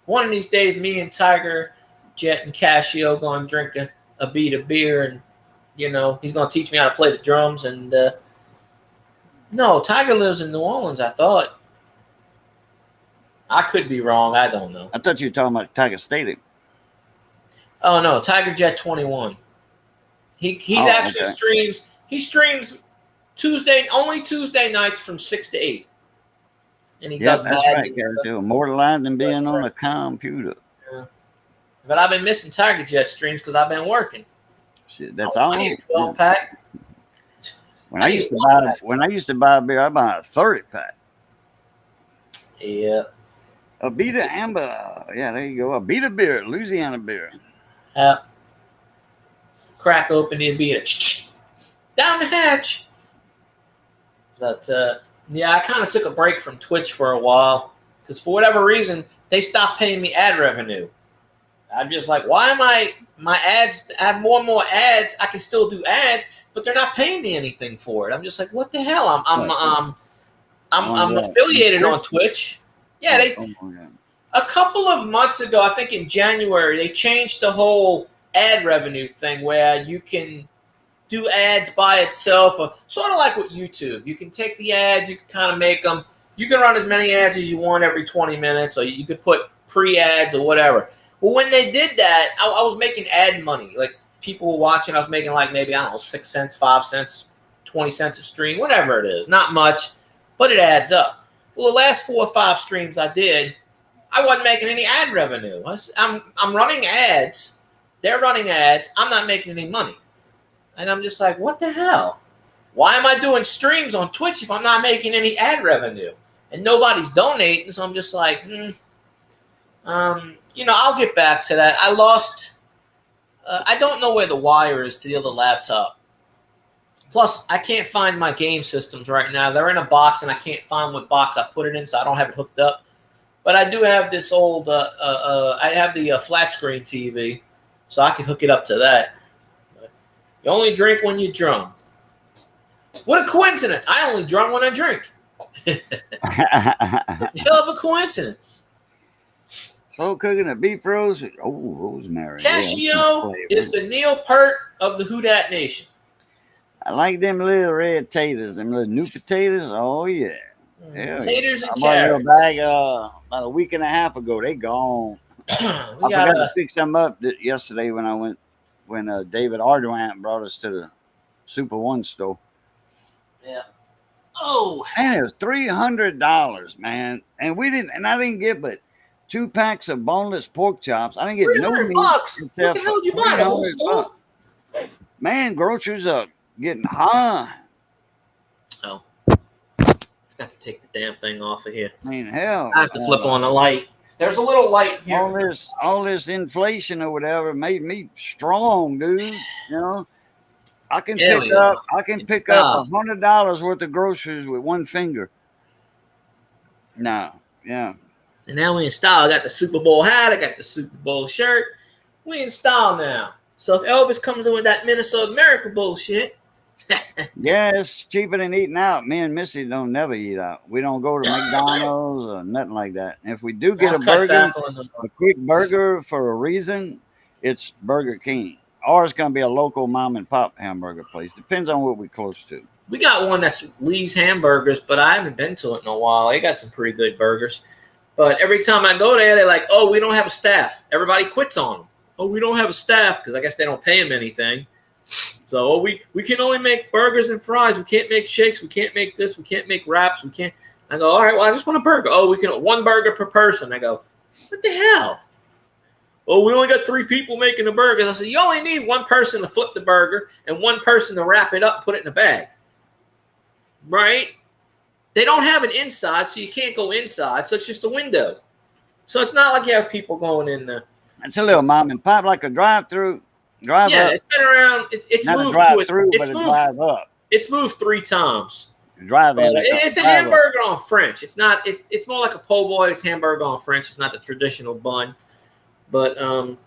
One of these days, me and Tiger, Jet, and Casio going to drink a beat of beer, and he's going to teach me how to play the drums. And no, Tiger lives in New Orleans. I thought. I could be wrong. I don't know. I thought you were talking about Tiger Stadium. Oh no, Tiger Jet 21. He actually streams. He streams only Tuesday nights from 6 to 8. And he does that's right, more light than being on a computer. Yeah. But I've been missing Tiger Jet streams because I've been working. Shit, that's all. I need a 12-pack. When I used to buy a beer, I bought a 30-pack. Yeah. A Beta Amber. Yeah, there you go. A Beta beer, Louisiana beer. Crack open the beer. Down the hatch. But I kind of took a break from Twitch for a while because for whatever reason they stopped paying me ad revenue. I'm just like, why am my ads? I have more and more ads. I can still do ads, but they're not paying me anything for it. I'm just like, what the hell? I'm affiliated on Twitch. Yeah, a couple of months ago, I think in January, they changed the whole ad revenue thing where you can do ads by itself, or sort of like with YouTube. You can take the ads, you can kind of make them. You can run as many ads as you want every 20 minutes, or you could put pre-ads or whatever. Well, when they did that, I was making ad money. Like people were watching, I was making like maybe, 6 cents, 5 cents, 20 cents a stream, whatever it is. Not much, but it adds up. Well, the last 4 or 5 streams I did, I wasn't making any ad revenue. I'm running ads. They're running ads. I'm not making any money. And I'm just like, what the hell? Why am I doing streams on Twitch if I'm not making any ad revenue? And nobody's donating, so I'm just like, I'll get back to that. I lost. I don't know where the wire is to the other laptop. Plus, I can't find my game systems right now. They're in a box, and I can't find what box I put it in, so I don't have it hooked up. But I do have this old. I have the flat screen TV, so I can hook it up to that. You only drink when you drum. What a coincidence! I only drum when I drink. Hell of a coincidence. Slow cooking a beef roast. Oh, rosemary. Casio is the Neil Peart of the Who Dat Nation. I like them little red taters, them little new potatoes. Oh yeah, taters and carrots. I bought a bag about a week and a half ago. They gone. I forgot to pick some up yesterday when David Arduin brought us to Super One store. Yeah. Oh. And it was $300, man. And I didn't get but 2 packs of boneless pork chops. I didn't get no meat $300. What except the hell for did you buy? The whole store? $300. Man, groceries are getting high. Oh. Got to take the damn thing off of here. I mean, hell. I have to flip on the light. There's a little light here. All this inflation or whatever made me strong, dude. You know, I can pick up $100 worth of groceries with one finger. No, yeah. And now we in style. I got the Super Bowl hat. I got the Super Bowl shirt. We in style now. So if Elvis comes in with that Minnesota Miracle bullshit. Yeah, it's cheaper than eating out. Me and Missy don't never eat out. We don't go to McDonald's or nothing like that. If we do get a quick burger for a reason, it's Burger King. Or it's going to be a local mom and pop hamburger place. Depends on what we're close to. We got one that's Lee's Hamburgers, but I haven't been to it in a while. They got some pretty good burgers. But every time I go there, they're like, oh, we don't have a staff. Everybody quits on them. Oh, we don't have a staff because I guess they don't pay them anything. So we can only make burgers and fries. We can't make shakes. We can't make this. We can't make wraps. We can't. I go, all right, well, I just want a burger. Oh, we can 1 burger per person. I go, what the hell? Oh, we only got 3 people making the burgers. I said, you only need 1 person to flip the burger and 1 person to wrap it up and put it in a bag. Right? They don't have an inside, so you can't go inside. So it's just a window. So it's not like you have people going in there. It's a little mom and pop, like a drive-through. Drive yeah, up. It's been around. It's not moved a drive-through, but a drive up. It's moved 3 times. Driving. It's a hamburger on French. It's not. It's more like a po' boy. It's hamburger on French. It's not the traditional bun. But well,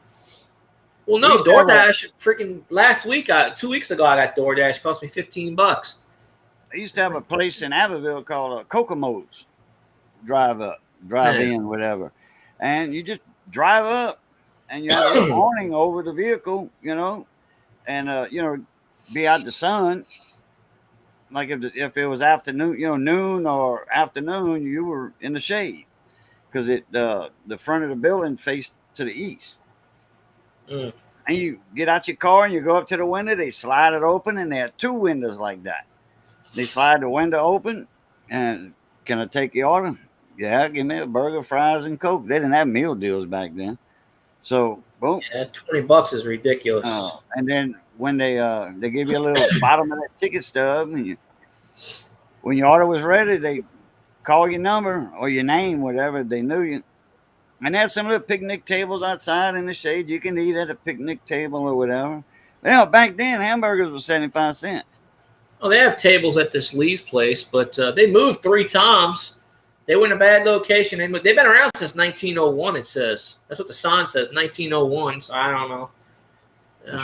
no, DoorDash. Freaking last week, 2 weeks ago, I got DoorDash. It cost me $15. I used to have a place in Abbeville called Kokomo's. Drive in, whatever, and you just drive up. And you have a awning over the vehicle, you know, and, be out the sun. Like if it was afternoon, noon or afternoon, you were in the shade because the front of the building faced to the east. And you get out your car and you go up to the window, they slide it open, and they have 2 windows like that. They slide the window open, and can I take your order? Yeah, give me a burger, fries, and Coke. They didn't have meal deals back then. So, boom. Yeah, $20 is ridiculous. And then when they give you a little bottom of that ticket stub, and when your order was ready, they call your number or your name, whatever. They knew you. And they had some little picnic tables outside in the shade. You can eat at a picnic table or whatever. Back then, hamburgers were 75 cents. Well, they have tables at this Lee's place, but they moved 3 times. They were in a bad location. They've been around since 1901, it says. That's what the sign says, 1901. So I don't know.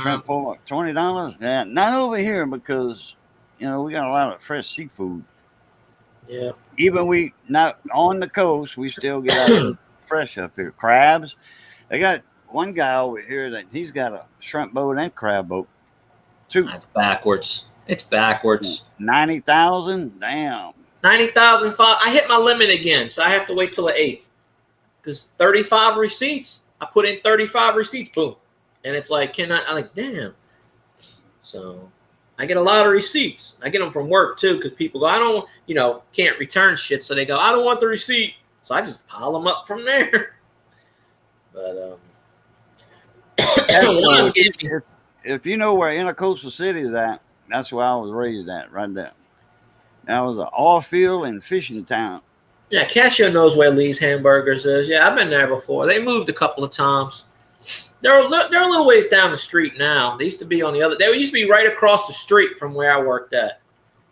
Shrimp for $20? Yeah, not over here because, we got a lot of fresh seafood. Yeah. Even we not on the coast, we still get out fresh up here. Crabs. They got one guy over here that he's got a shrimp boat and crab boat. 2. That's backwards. It's backwards. 90,000? Damn. 90,005. I hit my limit again, so I have to wait till the 8th. Because 35 receipts, I put in 35 receipts, boom. And it's like, I'm like, damn. So I get a lot of receipts. I get them from work too, because people go, I don't, can't return shit. So they go, I don't want the receipt. So I just pile them up from there. But if you know where Intercoastal City is at, that's where I was raised at, right there. That was an oil field and fishing town. Yeah, Casio knows where Lee's Hamburgers is. Yeah, I've been there before. They moved a couple of times. They're a little ways down the street now. They used to be on the other. They used to be right across the street from where I worked at.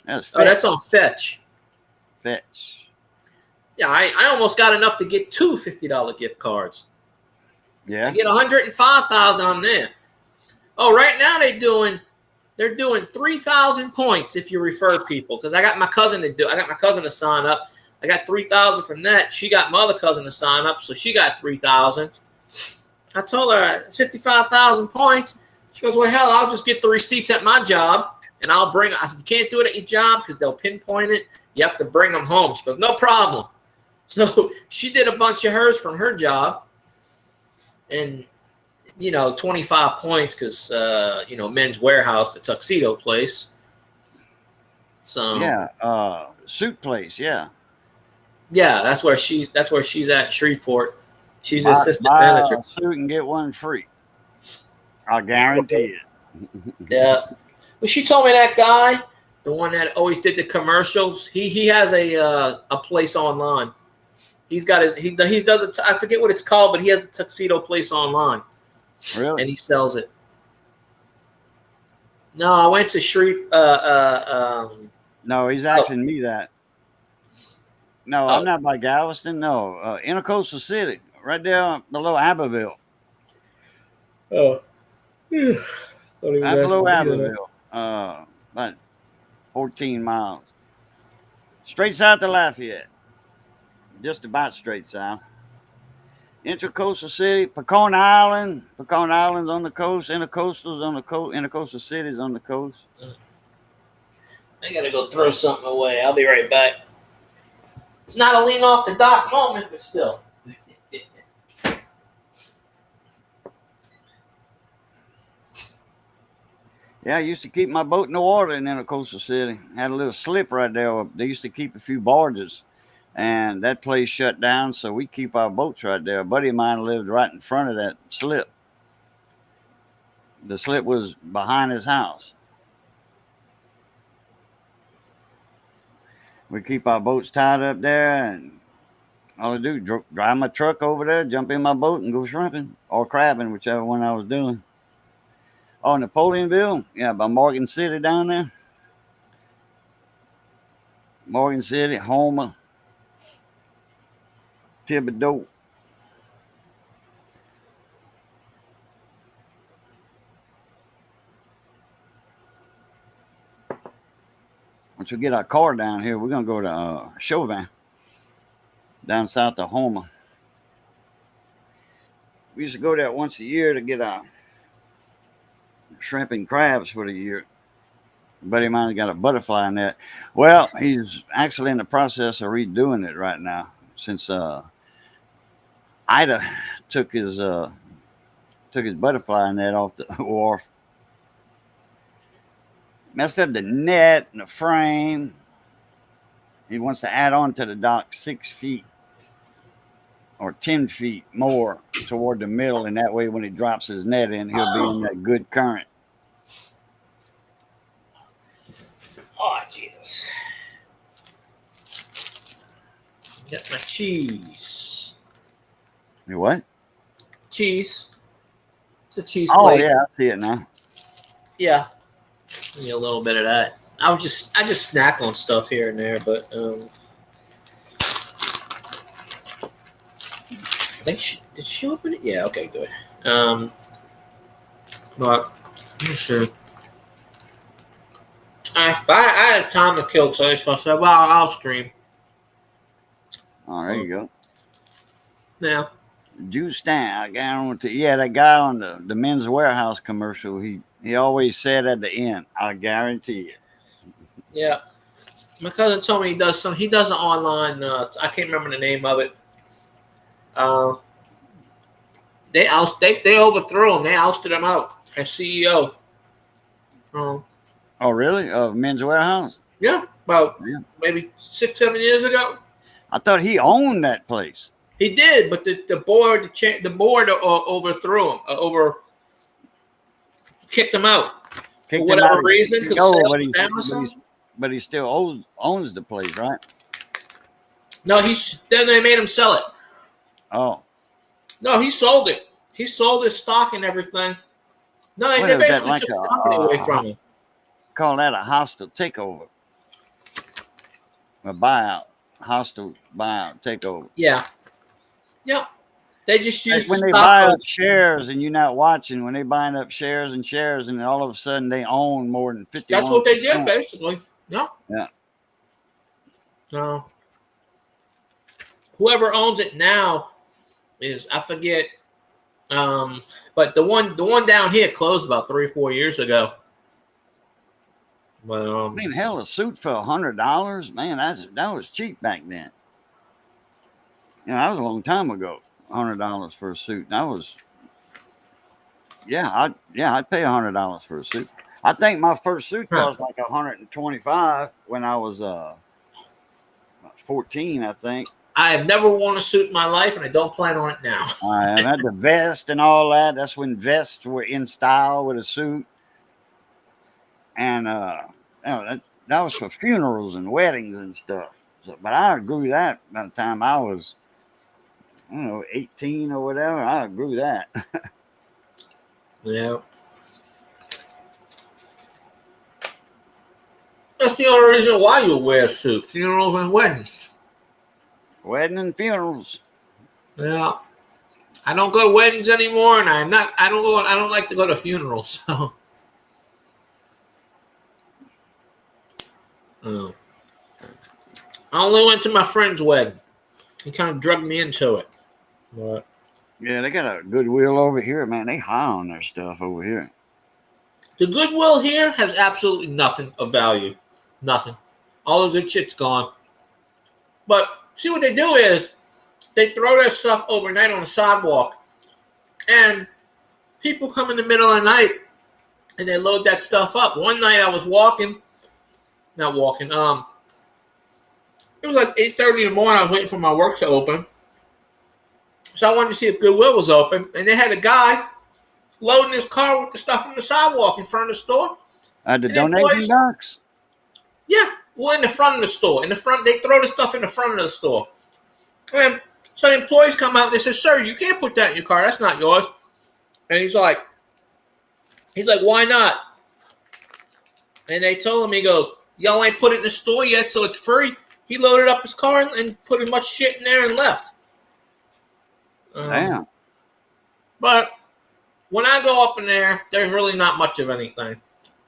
That's on Fetch. Fetch. Yeah, I almost got enough to get 2 $50 gift cards. Yeah. I get 105,000 on there. Oh, right now they're doing 3,000 points if you refer people, because I got my cousin to sign up. I got 3,000 from that. She got my other cousin to sign up, so she got 3,000. I told her 55,000 points. She goes, well, hell, I'll just get the receipts at my job, and I'll bring it. I said, you can't do it at your job because they'll pinpoint it. You have to bring them home. She goes, no problem. So she did a bunch of hers from her job, and 25 points because, Men's Warehouse, the tuxedo place, So Yeah, suit place. Yeah, yeah, that's where she's at Shreveport. She's an assistant buy manager. a suit and get one free. I guarantee it. Yeah. Well, she told me that guy, the one that always did the commercials, he has a place online. He's got he does it. I forget what it's called, but he has a tuxedo place online, Really? and he sells it. No, I went to Shreve. No, he's Oh, asking me that. No, I'm oh, not by Galveston. No, Intercoastal City, right there below Abbeville. oh. Phew. Thought he was Right below asking me that. Abbeville. About 14 miles. Straight south of Lafayette. Just about straight south. Intercoastal City, Pecan Island. Pecan Island's on the coast. Intercoastal's on the coast. Intercoastal City's on the coast. I gotta go throw something away. I'll be right back. It's not a lean off the dock moment, but still. Yeah, I used to keep my boat in the water in Intercoastal City. Had a little slip right there. They used to keep a few barges, and that place shut down, so we keep our boats right there. A buddy of mine lived right in front of that slip. The slip was behind his house. We keep our boats tied up there, and all I do drive my truck over there, jump in my boat, and go shrimping or crabbing, whichever one I was doing. Oh, Napoleonville, yeah, by Morgan City down there. Morgan City, Homer, Thibodeau. Once we get our car down here, we're gonna go to Chauvin, down south of Homer. We used to go there once a year to get our shrimp and crabs for the year. A buddy of mine's got a butterfly net. Well, he's actually in the process of redoing it right now since Ida took his butterfly net off the wharf. Messed up the net and the frame. He wants to add on to the dock 6 feet or 10 feet more toward the middle, and that way when he drops his net in, he'll be in that good current. Oh, Jesus. Got my cheese. You what? Cheese. It's a cheese Oh plate. yeah, I see it now. Yeah. Need a little bit of that. I just snack on stuff here and there, but I think did she open it? Yeah. Okay. Good. But let's see. I had time to kill today, so I said, "Well, I'll stream." Oh, there you go. Now, Juice stand. I don't want to. Yeah, that guy on the Men's Warehouse commercial. He always said at the end, "I guarantee it." yeah, my cousin told me he does an online. I can't remember the name of it. They overthrew him. They ousted him out as CEO. Oh, really? Men's Warehouse? Yeah, about Yeah. maybe 6-7 years ago. I thought he owned that place. He did, but the board overthrew him. Kicked him out Kicked for him whatever out as reason. CEO, Amazon. but he still owns the place, right? No, then they made him sell it. Oh, No, he sold it. He sold his stock and everything. No, what they is that basically like took the company away from him. call that a hostile takeover, a buyout, hostile buyout takeover. Yeah. Yep. They just Like used when the they stock buy up votes. shares and you're not watching, when they buying up shares and shares, and then all of a sudden they own more than 50. That's what they did, basically. Yeah. Yeah. No. Whoever owns it now is I forget. But the one down here closed about 3 or 4 years ago. But I mean, hell, a suit for $100, man, that was cheap back then. You know, that was a long time ago. $100 for a suit. That was, I'd pay $100 for a suit. I think my first suit Huh. cost like 125 when I was 14, I think. I have never worn a suit in my life, and I don't plan on it now. I had the vest and all that. That's when vests were in style with a suit. And that was for funerals and weddings and stuff. So, but I grew that by the time I was, I don't know, 18 or whatever. I grew that. Yeah. That's the only reason why you wear a suit: funerals and weddings. Wedding and funerals. Yeah. I don't go to weddings anymore, and I'm not. I don't go. I don't like to go to funerals. So. Oh. I only went to my friend's wedding. He kind of drugged me into it. But Yeah, they got a Goodwill over here, man. They high on their stuff over here. the Goodwill here has absolutely nothing of value. Nothing. All the good shit's gone. But see what they do is they throw their stuff overnight on the sidewalk, and people come in the middle of the night and they load that stuff up. One night I was not walking. It was like 8:30 in the morning. I was waiting for my work to open, so I wanted to see if Goodwill was open, and they had a guy loading his car with the stuff on the sidewalk in front of the store. The And donation employees- box. Yeah, well, in the front of the store. In the front, they throw the stuff in the front of the store. And so the employees come out and they say, "Sir, you can't put that in your car. That's not yours." And he's like, "Why not?" And they told him, he goes, "Y'all ain't put it in the store yet, so it's free." He loaded up his car and put as much shit in there and left. Damn. But when I go up in there, there's really not much of anything.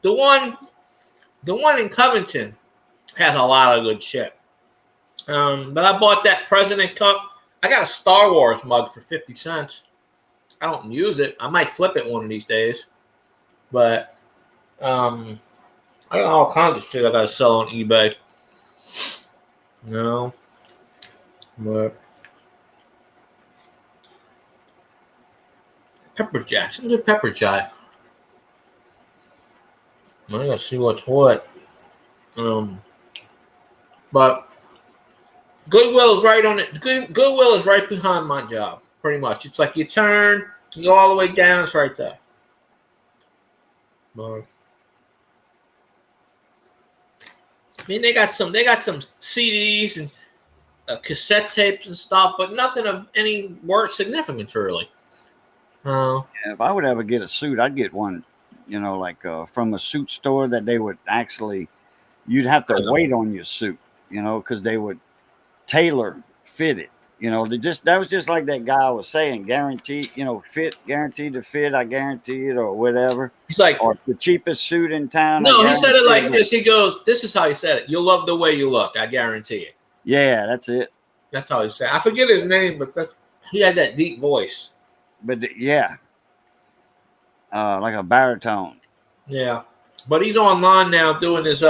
The one in Covington has a lot of good shit. But I bought that President Cup. I got a Star Wars mug for 50 cents. I don't use it. I might flip it one of these days. But I got all kinds of shit I got to sell on eBay. No. But pepper jack. Some good pepper jack. I gotta see what's what. But Goodwill is right on it. Goodwill is right behind my job, pretty much. It's like you turn, you go all the way down, it's right there. But, I mean, they got some CDs and cassette tapes and stuff, but nothing of any worth significance, really. Yeah, if I would ever get a suit, I'd get one, like from a suit store that they would actually, you'd have to wait on your suit, because they would tailor fit it. That was just like that guy was saying, guaranteed, guaranteed to fit, I guarantee it, or whatever. He's like, or the cheapest suit in town. No, he said it like this. He goes, "This is how he said it. You'll love the way you look. I guarantee it." Yeah, that's it. That's how he said it. I forget his name, but he had that deep voice. But yeah, like a baritone. Yeah, but he's online now doing his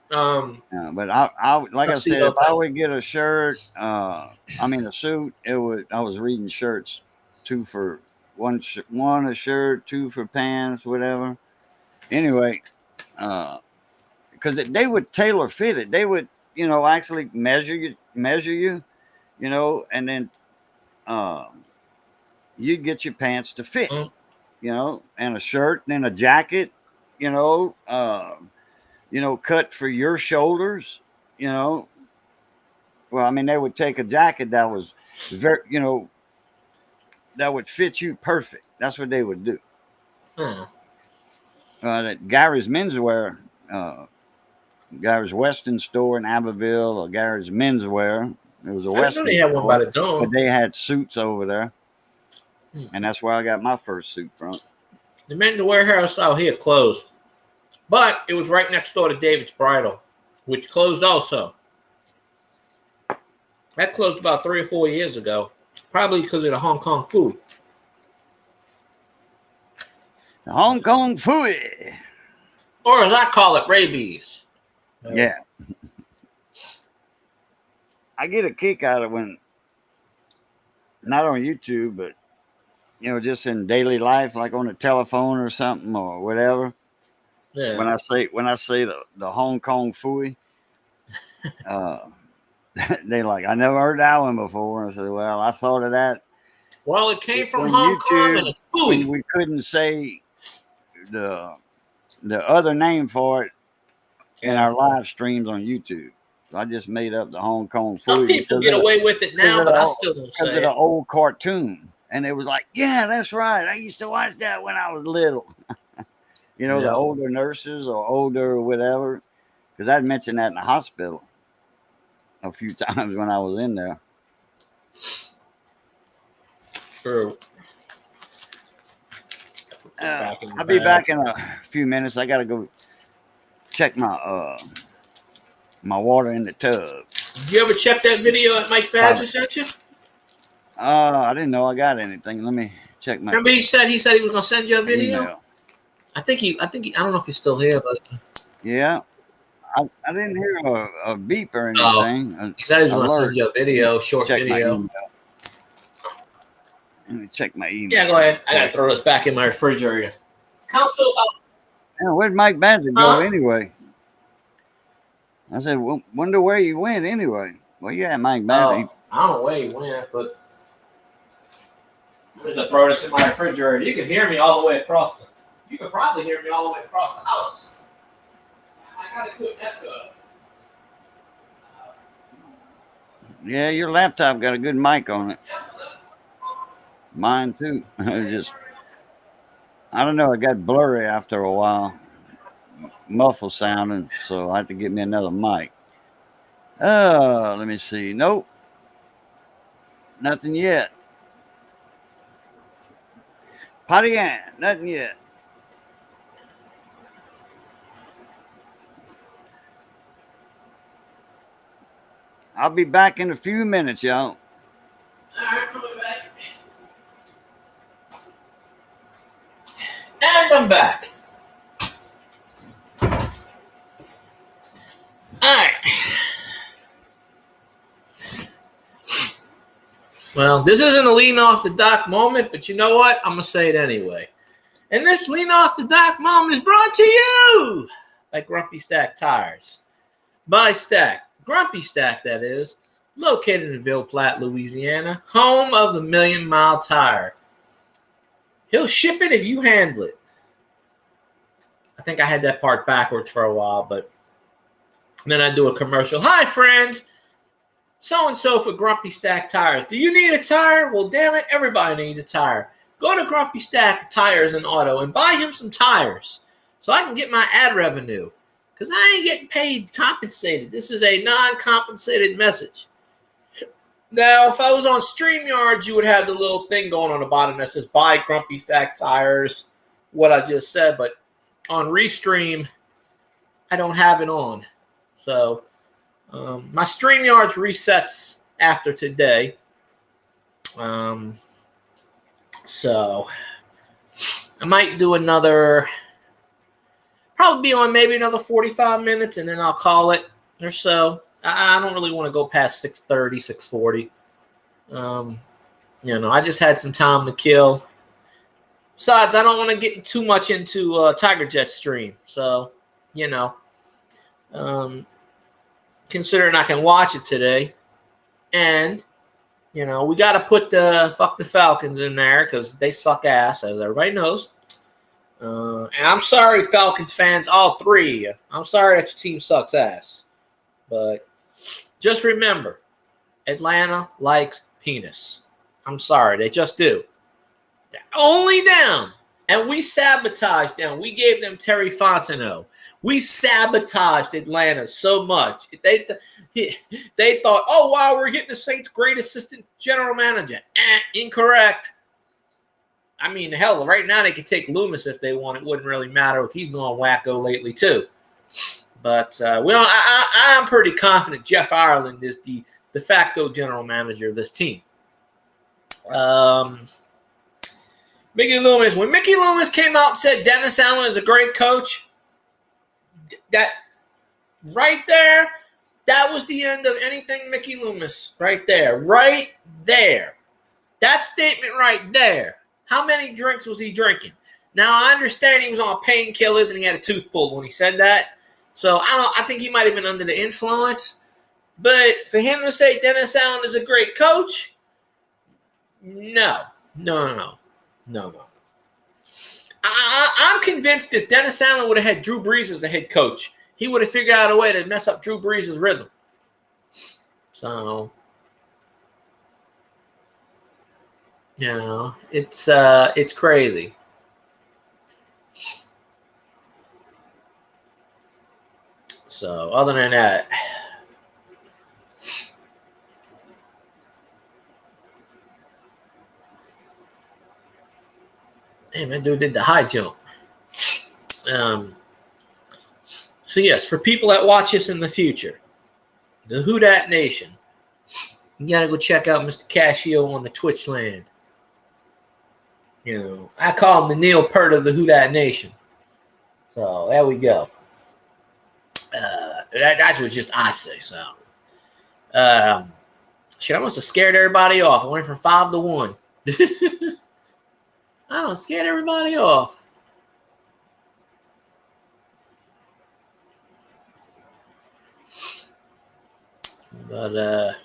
but I like I said, if I would get a shirt, a suit, I was reading shirts, 2 for one a shirt, 2 for pants, whatever. Anyway, because they would tailor fit it. They would, actually measure you, and then you'd get your pants to fit, and a shirt, and then a jacket, cut for your shoulders, Well, they would take a jacket that was very, that would fit you perfect. That's what they would do. That Gary's Menswear, Gary's Western store in Abbeville, or Gary's Menswear. It was a Western they had one by the dome. But they had suits over there. And that's where I got my first suit from. The Men's Warehouse out here closed. But it was right next door to David's Bridal, which closed also. That closed about 3 or 4 years ago, probably because of the Hong Kong food. The Hong Kong food. Or as I call it, rabies. Yeah. I get a kick out of when, not on YouTube, but, just in daily life, like on the telephone or something or whatever. Yeah. when I say the Hong Kong Fooey, they like, I never heard that one before. I said, well, I thought of that Well, it came from on Hong Kong and YouTube it's when Fooey. we couldn't say the other name for it in Yeah. our live streams on YouTube. So I just made up the Hong Kong Some Fooey people get away with it now, but I still don't because say of the it. old cartoon. And it was like, yeah, that's right. I used to watch that when I was little. The Yeah. older nurses or older whatever. Because I'd mentioned that in the hospital a few times when I was in there. True. I'll be back in a few minutes. I gotta go check my my water in the tub. Did you ever check that video that Mike Badger sent you? I didn't know I got anything. Let me check my. Remember he said he was gonna send you a video. Email. I think he. I don't know if he's still here, but Yeah, I didn't hear a beep or anything. he said he was gonna send you a video, short check video. My email. Let me check my email. Yeah, go ahead. I gotta throw this back in my refrigerator. Count to about. Yeah, where'd Mike Badger go anyway? I said, well, wonder where you went anyway. Well, yeah, Mike Badger. I don't know where he went, but I'm just gonna throw this in my refrigerator. You can hear me all the way across the. You can probably hear me all the way across the house. I got a good echo. Yeah, your laptop got a good mic on it. Mine too. I don't know. It got blurry after a while, muffled sounding. So I had to get me another mic. Let me see. Nope, nothing yet. Potty Ann, nothing yet. I'll be back in a few minutes, y'all. All right, coming back. And I'm back. All right. Well, this isn't a lean off the dock moment, but you know what? I'm going to say it anyway. And this lean off the dock moment is brought to you by Grumpy Stack Tires. By Stack. Grumpy Stack, that is, located in Ville Platte, Louisiana, home of the Million Mile Tire. He'll ship it if you handle it. I think I had that part backwards for a while, but then I do a commercial. Hi, friends. So-and-so for Grumpy Stack Tires. Do you need a tire? Well, damn it, everybody needs a tire. Go to Grumpy Stack Tires and Auto and buy him some tires so I can get my ad revenue. Because I ain't getting paid, compensated. This is a non-compensated message. Now, if I was on StreamYard, you would have the little thing going on the bottom that says, buy Grumpy Stack Tires, what I just said. But on Restream, I don't have it on. So, my StreamYard resets after today. So, I might do another... Probably be on maybe another 45 minutes, and then I'll call it or so. I don't really want to go past 6:30, 6:40. I just had some time to kill. Besides, I don't want to get too much into Tiger Jet stream. So, considering I can watch it today. And, we got to put the fuck the Falcons in there because they suck ass, as everybody knows. And I'm sorry, Falcons fans, all three. I'm sorry that your team sucks ass. But just remember, Atlanta likes penis. I'm sorry, they just do. They're only them. And we sabotaged them. We gave them Terry Fontenot. We sabotaged Atlanta so much. They thought, oh, wow, we're getting the Saints' great assistant general manager. Incorrect. I mean, hell, right now they could take Loomis if they want. It wouldn't really matter. He's gone wacko lately, too. But I'm pretty confident Jeff Ireland is the de facto general manager of this team. Mickey Loomis. When Mickey Loomis came out and said Dennis Allen is a great coach, that right there, that was the end of anything Mickey Loomis right there. Right there. That statement right there. How many drinks was he drinking? Now, I understand he was on painkillers and he had a tooth pulled when he said that. So, I think he might have been under the influence. But for him to say Dennis Allen is a great coach, no. I'm convinced if Dennis Allen would have had Drew Brees as the head coach, he would have figured out a way to mess up Drew Brees' rhythm. So, it's crazy. So, other than that, damn, that dude did the high jump. So, yes, for people that watch us in the future, the Who Dat Nation, you got to go check out Mr. Cascio on the Twitch land. I call him the Neil Peart of the Who Dat Nation. So, there we go. That's what just I say. So, shit, I must have scared everybody off. I went from 5 to 1. I don't scared everybody off. But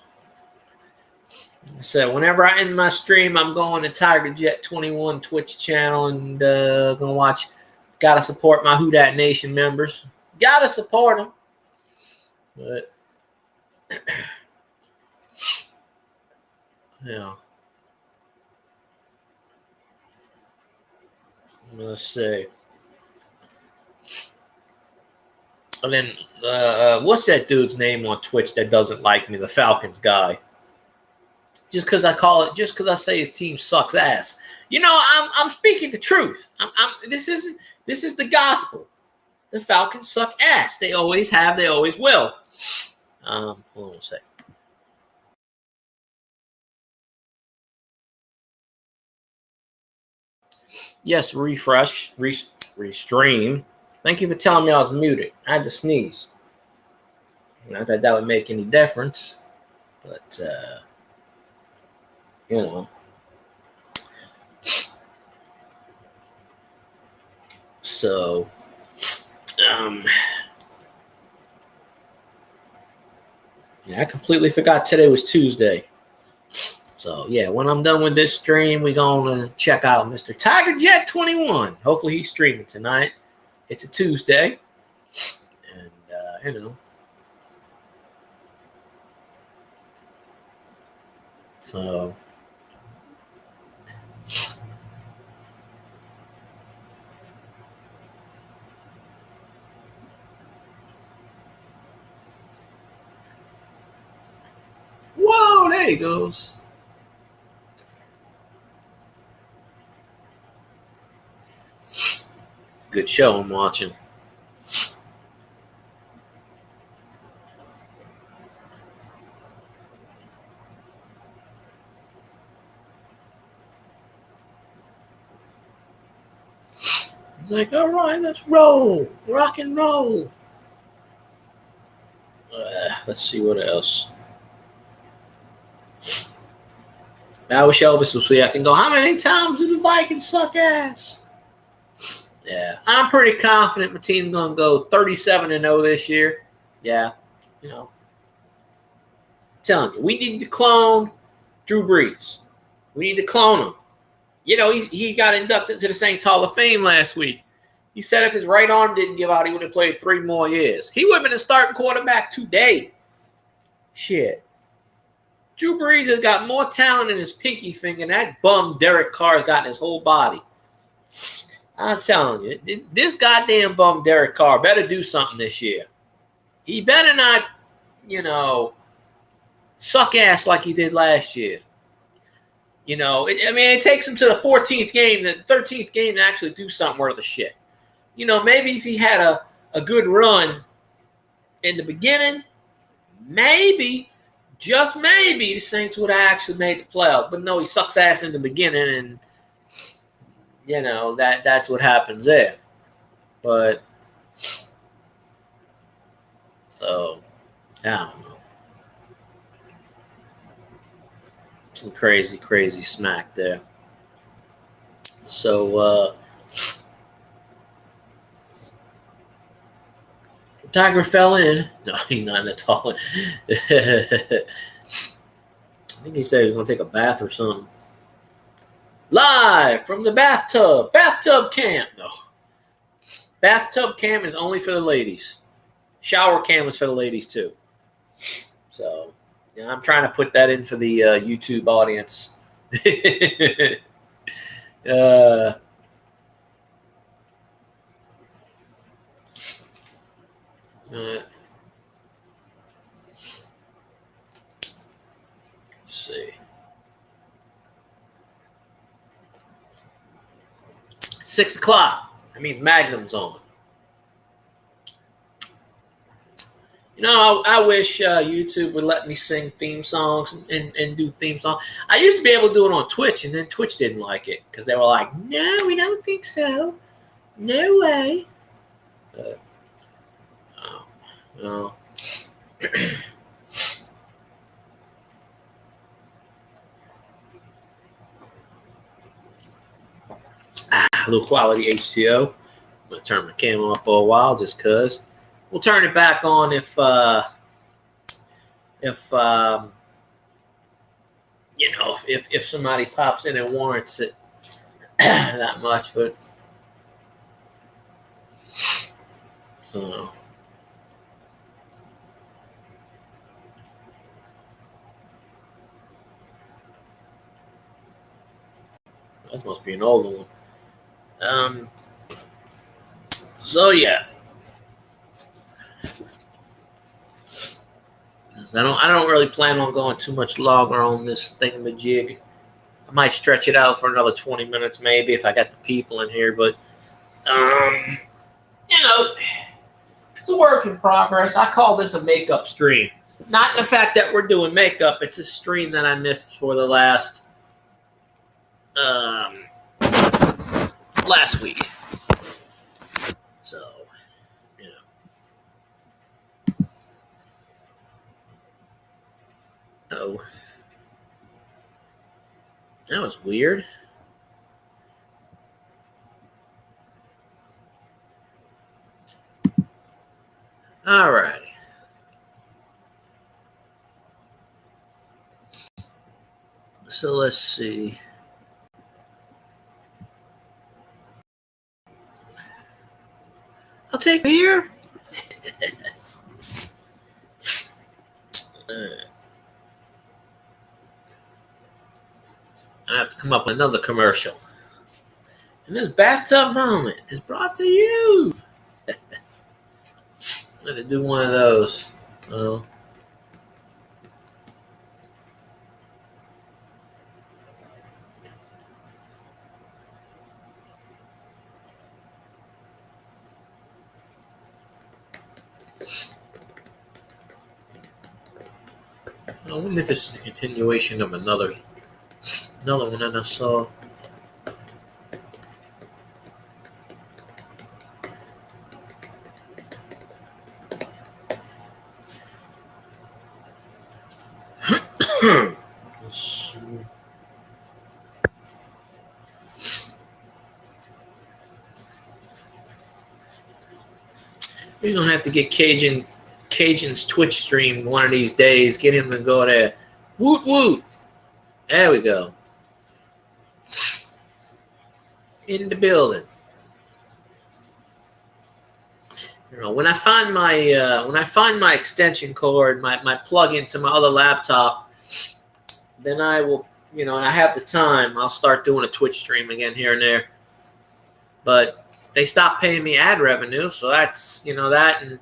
so whenever I end my stream, I'm going to Tiger Jet 21 Twitch channel and gonna watch. Gotta support my Who Dat Nation members. Gotta support them. But yeah. Let's see. And then, what's that dude's name on Twitch that doesn't like me? The Falcons guy. Just because I say his team sucks ass. I'm speaking the truth. This is the gospel. The Falcons suck ass. They always have. They always will. Hold on a second. Yes, refresh, restream. Thank you for telling me I was muted. I had to sneeze. Not that would make any difference, but So, yeah, I completely forgot today was Tuesday. So, yeah, when I'm done with this stream, we're going to check out Mr. Tiger Jet 21. Hopefully he's streaming tonight. It's a Tuesday. And, So, whoa, there he goes. It's a good show I'm watching. He's like, all right, let's roll. Rock and roll. Let's see what else. I wish Elvis was here. I can go, how many times do the Vikings suck ass? Yeah, I'm pretty confident my team's going to go 37-0 this year. Yeah, I'm telling you, we need to clone Drew Brees. We need to clone him. He got inducted to the Saints Hall of Fame last week. He said if his right arm didn't give out, he would have played 3 more years. He would have been a starting quarterback today. Shit. Drew Brees has got more talent in his pinky finger than that bum Derek Carr's got in his whole body. I'm telling you, this goddamn bum Derek Carr better do something this year. He better not, suck ass like he did last year. It takes him to the 14th game, the 13th game to actually do something worth of shit. Maybe if he had a good run in the beginning, maybe, just maybe, the Saints would have actually made the playoff. But no, he sucks ass in the beginning, and, that's what happens there. But, so, I don't know. Some crazy, crazy smack there. So, Tiger fell in. No, he's not in the toilet. I think he said he was going to take a bath or something. Live from the bathtub. Bathtub camp. No. Bathtub cam is only for the ladies. Shower cam is for the ladies too. So, I'm trying to put that in for the YouTube audience. Let's see. 6 o'clock. That means Magnum's on. I wish YouTube would let me sing theme songs and do theme songs. I used to be able to do it on Twitch, and then Twitch didn't like it because they were like, no, we don't think so. No way. No. Low quality HTO. I'm going to turn my camera off for a while just because. We'll turn it back on if somebody pops in and warrants it that much, but so that must be an old one. So yeah. I don't really plan on going too much longer on this thingamajig. I might stretch it out for another 20 minutes maybe if I got the people in here, but it's a work in progress. I call this a makeup stream. Not the fact that we're doing makeup, it's a stream that I missed for the last week. So, oh, that was weird. All right. So let's see. I'll take here. I have to come up with another commercial. And this bathtub moment is brought to you. I'm going to do one of those. Oh. I wonder if this is a continuation of another one that I saw. We're gonna have to get Cajun's Twitch stream one of these days. Get him to go there. Woot woot. There we go. In the building. When I find my extension cord, my plug into my other laptop, then I will, and I have the time, I'll start doing a Twitch stream again here and there. But they stopped paying me ad revenue, so that's that, and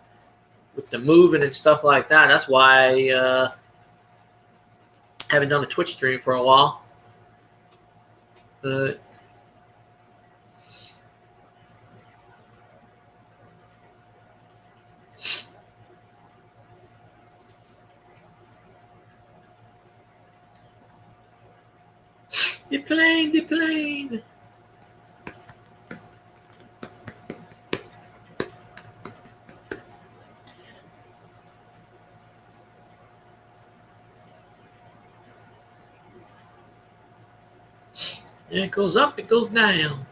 with the moving and stuff like that, that's why I haven't done a Twitch stream for a while. But the plane. Yeah, it goes up, it goes down.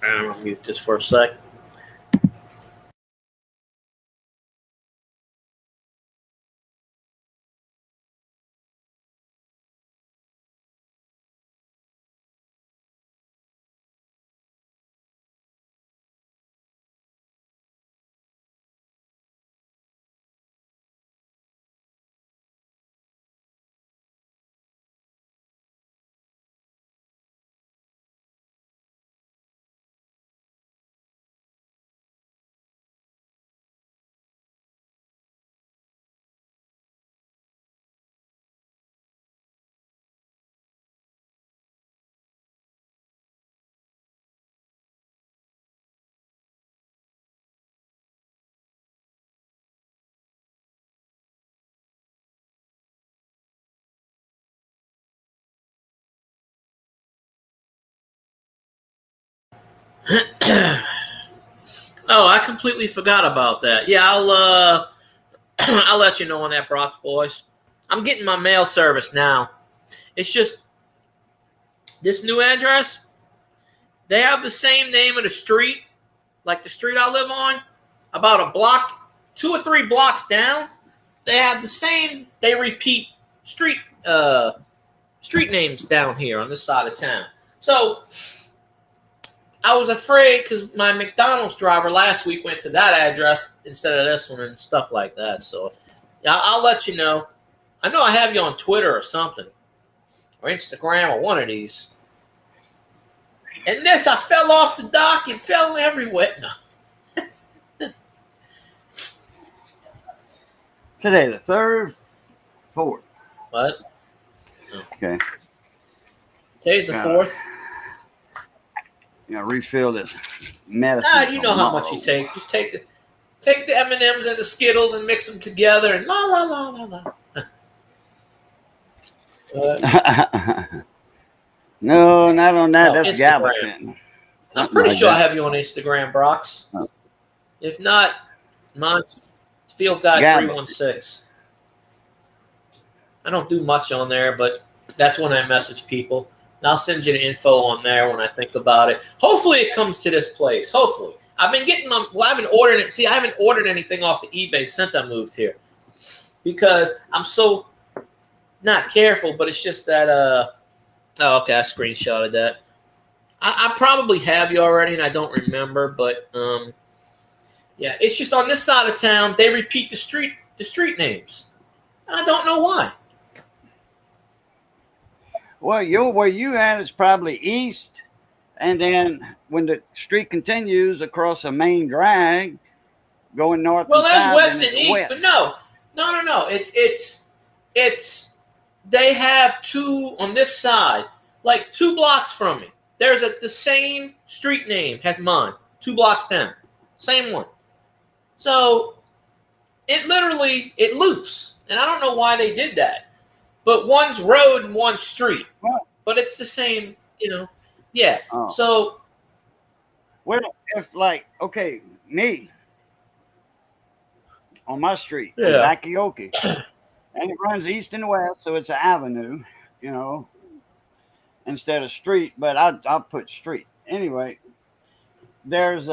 I'm gonna mute this for a sec. Oh, I completely forgot about that. Yeah, I'll I'll let you know on that, Brock boys. I'm getting my mail service now. It's just this new address. They have the same name of the street, like the street I live on, about a block, 2 or 3 blocks down. They have the same. They repeat street street names down here on this side of town. So I was afraid because my McDonald's driver last week went to that address instead of this one and stuff like that. So I'll let you know. I know I have you on Twitter or something, or Instagram or one of these. And this, I fell off the dock and fell everywhere. No. Today, the 3rd, 4th. What? Okay. Today's the 4th. Refill this medicine. You know how much you take. Just take the M&Ms and the Skittles and mix them together and la la la la la. No, not on that. Oh, That's Instagram. gabapentin. I'm pretty like sure that. I have you on Instagram, Brox. Oh. If not, mine's Field Guy 316. I don't do much on there, but that's when I message people. And I'll send you the info on there when I think about it. Hopefully it comes to this place. Hopefully. I've been getting I haven't ordered it. See, I haven't ordered anything off of eBay since I moved here. Because I'm so not careful, but it's just that oh, okay, I screenshotted that. I probably have you already and I don't remember, but yeah, it's just on this side of town they repeat the street names. And I don't know why. Well, where you at is probably east, and then when the street continues across a main drag, going north. Well, and there's south, west then and it's east, west. but no. It's they have two on this side, like 2 blocks from me. There's the same street name as mine, 2 blocks down, same one. So it loops, and I don't know why they did that. But one's road and one's street. But it's the same, Yeah. Oh. So, well, if me on my street, Yeah. Bakioki, and it runs east and west, so it's an avenue, instead of street. But I'll put street anyway. There's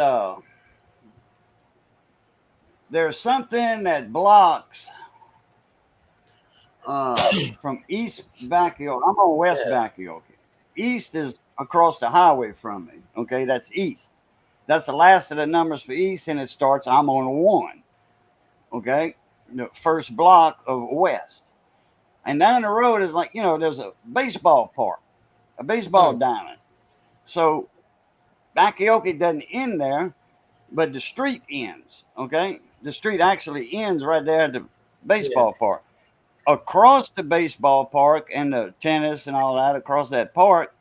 something that blocks from East Bakioki. I'm on West Bakioki. East is across the highway from me. Okay, that's east. That's the last of the numbers for east, and it starts. I'm on 1. Okay, the first block of west, and down the road is there's a baseball park, a baseball diamond. So Bakioki doesn't end there, but the street ends. Okay, the street actually ends right there at the baseball park. Across the baseball park and the tennis and all that, across that park,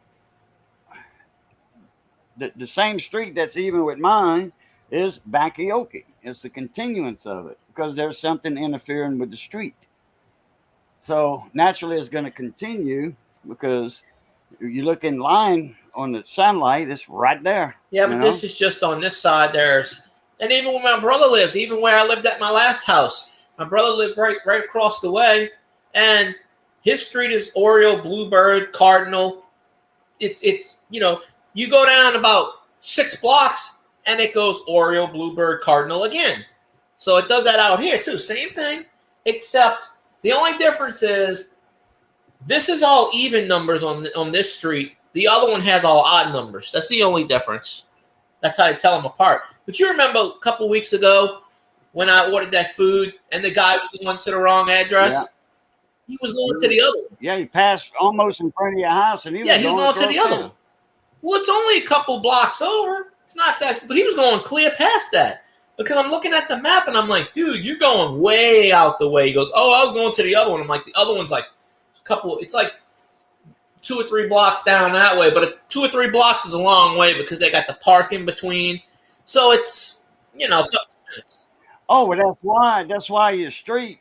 the same street that's even with mine is Bakioki. It's the continuance of it because there's something interfering with the street. So naturally it's going to continue because you look in line on the sunlight, it's right there. Yeah, but this is just on this side. And even where my brother lives, even where I lived at my last house, my brother lived right across the way, and his street is Oriole, Bluebird, Cardinal. It's you go down about 6 blocks, and it goes Oriole, Bluebird, Cardinal again. So it does that out here too. Same thing, except the only difference is this is all even numbers on this street. The other one has all odd numbers. That's the only difference. That's how I tell them apart. But you remember a couple weeks ago when I ordered that food and the guy was going to the wrong address? Yeah. He was going to the other one. Yeah, he passed almost in front of your house, and he was going to the other one. Well, it's only a couple blocks over. It's not that, but he was going clear past that because I'm looking at the map and I'm like, dude, you're going way out the way. He goes, oh, I was going to the other one. I'm like, the other one's like a couple. It's like 2 or 3 blocks down that way, but 2 or 3 blocks is a long way because they got the park in between. So it's, a couple minutes. Oh, well, that's why your street,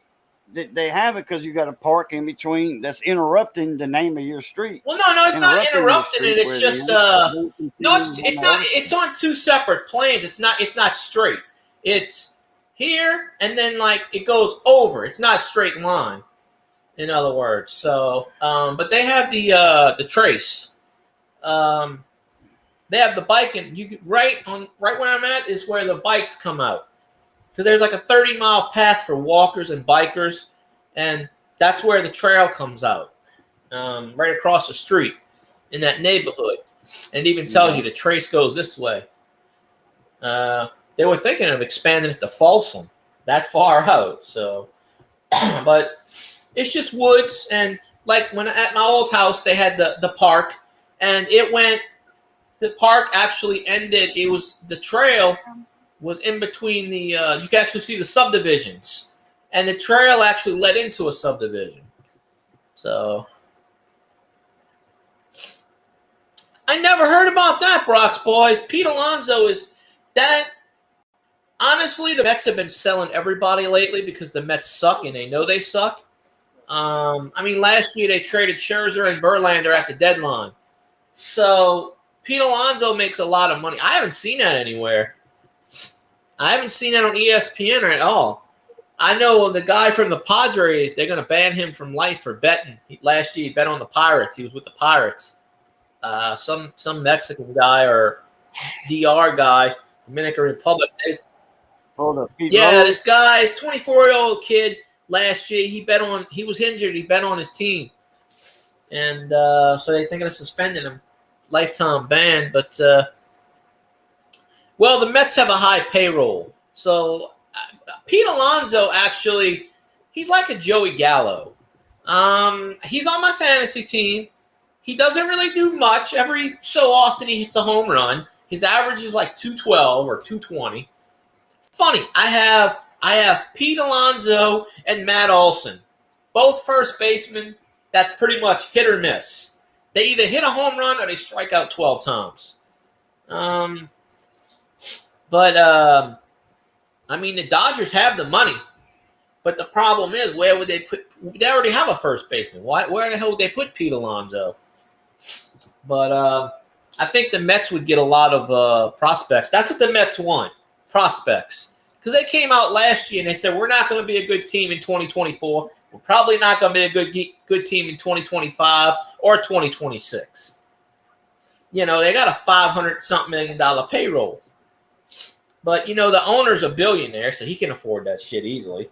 they have it because you got a park in between that's interrupting the name of your street. Well, no, it's not interrupting it. It's just no, it's not. It's on 2 separate planes. It's not straight. It's here and then like it goes over. It's not a straight line. In other words, so but they have the trace. They have the bike, and you right where I'm at is where the bikes come out. Because there's like a 30-mile path for walkers and bikers, and that's where the trail comes out, right across the street in that neighborhood. And it even tells you the trace goes this way. They were thinking of expanding it to Folsom, that far out. So, but it's just woods, and like when at my old house, they had the park, and the park actually ended. It was the trail was in between the you can actually see the subdivisions, and the trail actually led into a subdivision. So I never heard about that, Brock's boys. Pete Alonso is that. Honestly, the Mets have been selling everybody lately because the Mets suck and they know they suck. Last year they traded Scherzer and Verlander at the deadline. So Pete Alonso makes a lot of money. I haven't seen that anywhere. I haven't seen that on ESPN or at all. I know the guy from the Padres, they're going to ban him from life for betting. Last year he bet on the Pirates. He was with the Pirates. Some Mexican guy or DR guy, Dominican Republic. This guy's 24-year-old kid. Last year he was injured. He bet on his team. And so they're thinking of suspending him. Lifetime ban. But, the Mets have a high payroll. So Pete Alonso, actually, he's like a Joey Gallo. He's on my fantasy team. He doesn't really do much. Every so often he hits a home run. His average is like 212 or 220. Funny, I have Pete Alonso and Matt Olson, both first basemen. That's pretty much hit or miss. They either hit a home run or they strike out 12 times. The Dodgers have the money, but the problem is, where would they put? They already have a first baseman. Where the hell would they put Pete Alonso? But I think the Mets would get a lot of prospects. That's what the Mets want. Prospects, because they came out last year and they said we're not going to be a good team in 2024. We're probably not going to be a good team in 2025 or 2026. They got a $500-something million payroll, but the owner's a billionaire, so he can afford that shit easily.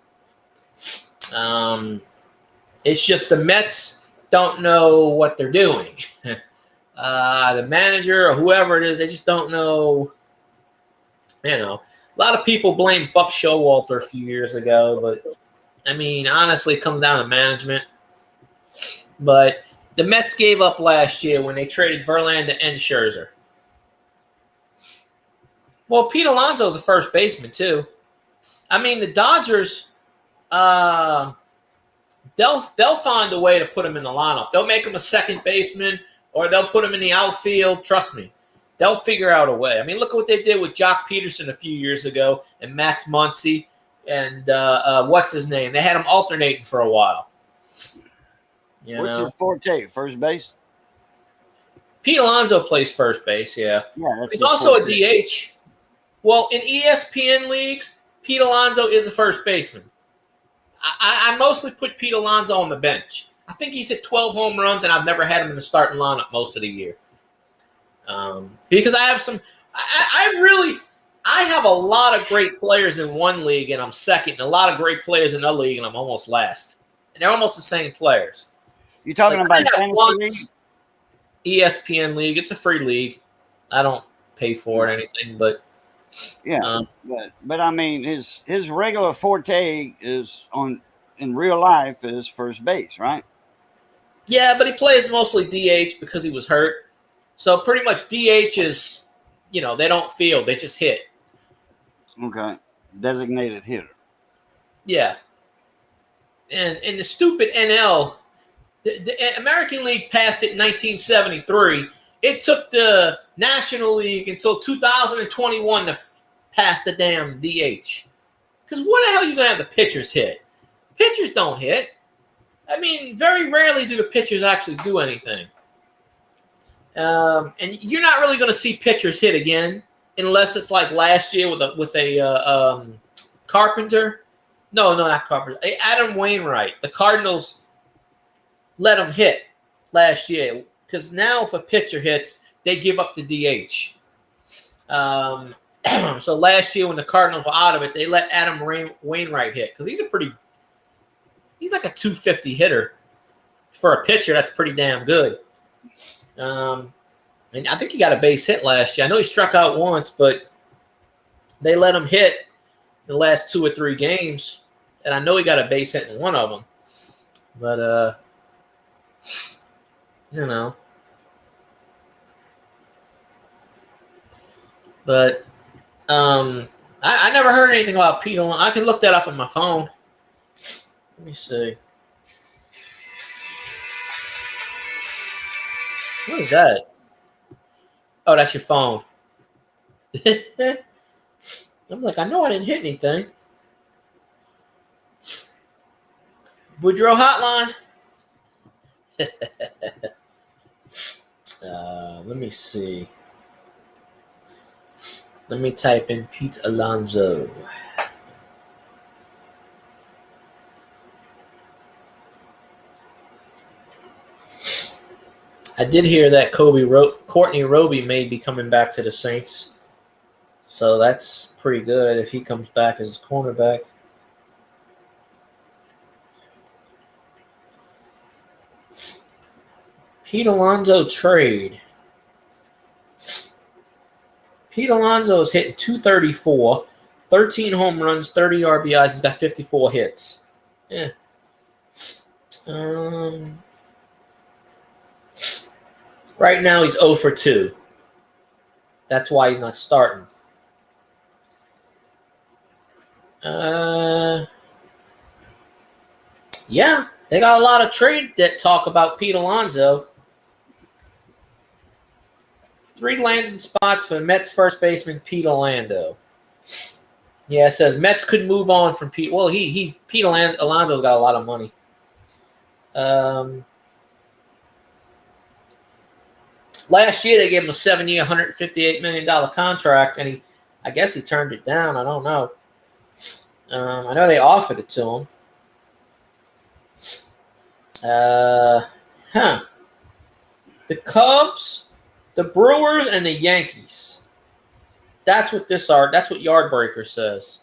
It's just the Mets don't know what they're doing. The manager or whoever it is, they just don't know. A lot of people blame Buck Showalter a few years ago, but honestly, it comes down to management. But the Mets gave up last year when they traded Verlander and Scherzer. Well, Pete Alonso's a first baseman too. The Dodgers, they'll find a way to put him in the lineup. They'll make him a second baseman, or they'll put him in the outfield. Trust me. They'll figure out a way. Look at what they did with Jock Peterson a few years ago and Max Muncy and what's his name? They had him alternating for a while. What's his forte? First base? Pete Alonso plays first base, yeah. He's also a DH. Well, in ESPN leagues, Pete Alonso is a first baseman. I mostly put Pete Alonso on the bench. I think he's hit 12 home runs, and I've never had him in the starting lineup most of the year. Because I have some I have a lot of great players in one league and I'm second, and a lot of great players in another league and I'm almost last. And they're almost the same players. You talking Like, about I have fantasy one league? ESPN league. It's a free league. I don't pay for it or anything, but Yeah, but I mean, his regular forte is in real life is first base, right? yeah, but he plays mostly DH because he was hurt. So pretty much DH is, they don't field, they just hit. Okay, designated hitter. Yeah. And in the stupid NL, the American League passed it in 1973. It took the National League until 2021 to pass the damn DH. Because what the hell are you going to have the pitchers hit? Pitchers don't hit. I mean, very rarely do the pitchers actually do anything. And you're not really going to see pitchers hit again unless it's like last year with a Carpenter. No, not Carpenter. Adam Wainwright. The Cardinals let him hit last year because now if a pitcher hits, they give up the DH. So last year when the Cardinals were out of it, they let Adam Wainwright hit because he's like a 250 hitter for a pitcher. That's pretty damn good. And I think he got a base hit last year. I know he struck out once, but they let him hit the last 2 or 3 games, and I know he got a base hit in one of them. But But I never heard anything about Pete Alonso. I can look that up on my phone. Let me see. What is that? Oh, that's your phone. I'm like, I know I didn't hit anything. Woodrow Hotline. Let me see. Let me type in Pete Alonso. I did hear that Courtney Roby may be coming back to the Saints. So that's pretty good if he comes back as his cornerback. Pete Alonso trade. Pete Alonso is hitting 234, 13 home runs, 30 RBIs. He's got 54 hits. Yeah. Right now he's 0 for 2. That's why he's not starting. Yeah, they got a lot of trade that talk about Pete Alonso. 3 landing spots for Mets first baseman Pete Alonso. Yeah, it says Mets could move on from Pete. Well, Pete Alonso's got a lot of money. Last year they gave him a 7-year, $158 million contract, and I guess he turned it down. I don't know. I know they offered it to him. The Cubs, the Brewers, and the Yankees. That's what Yardbreaker says.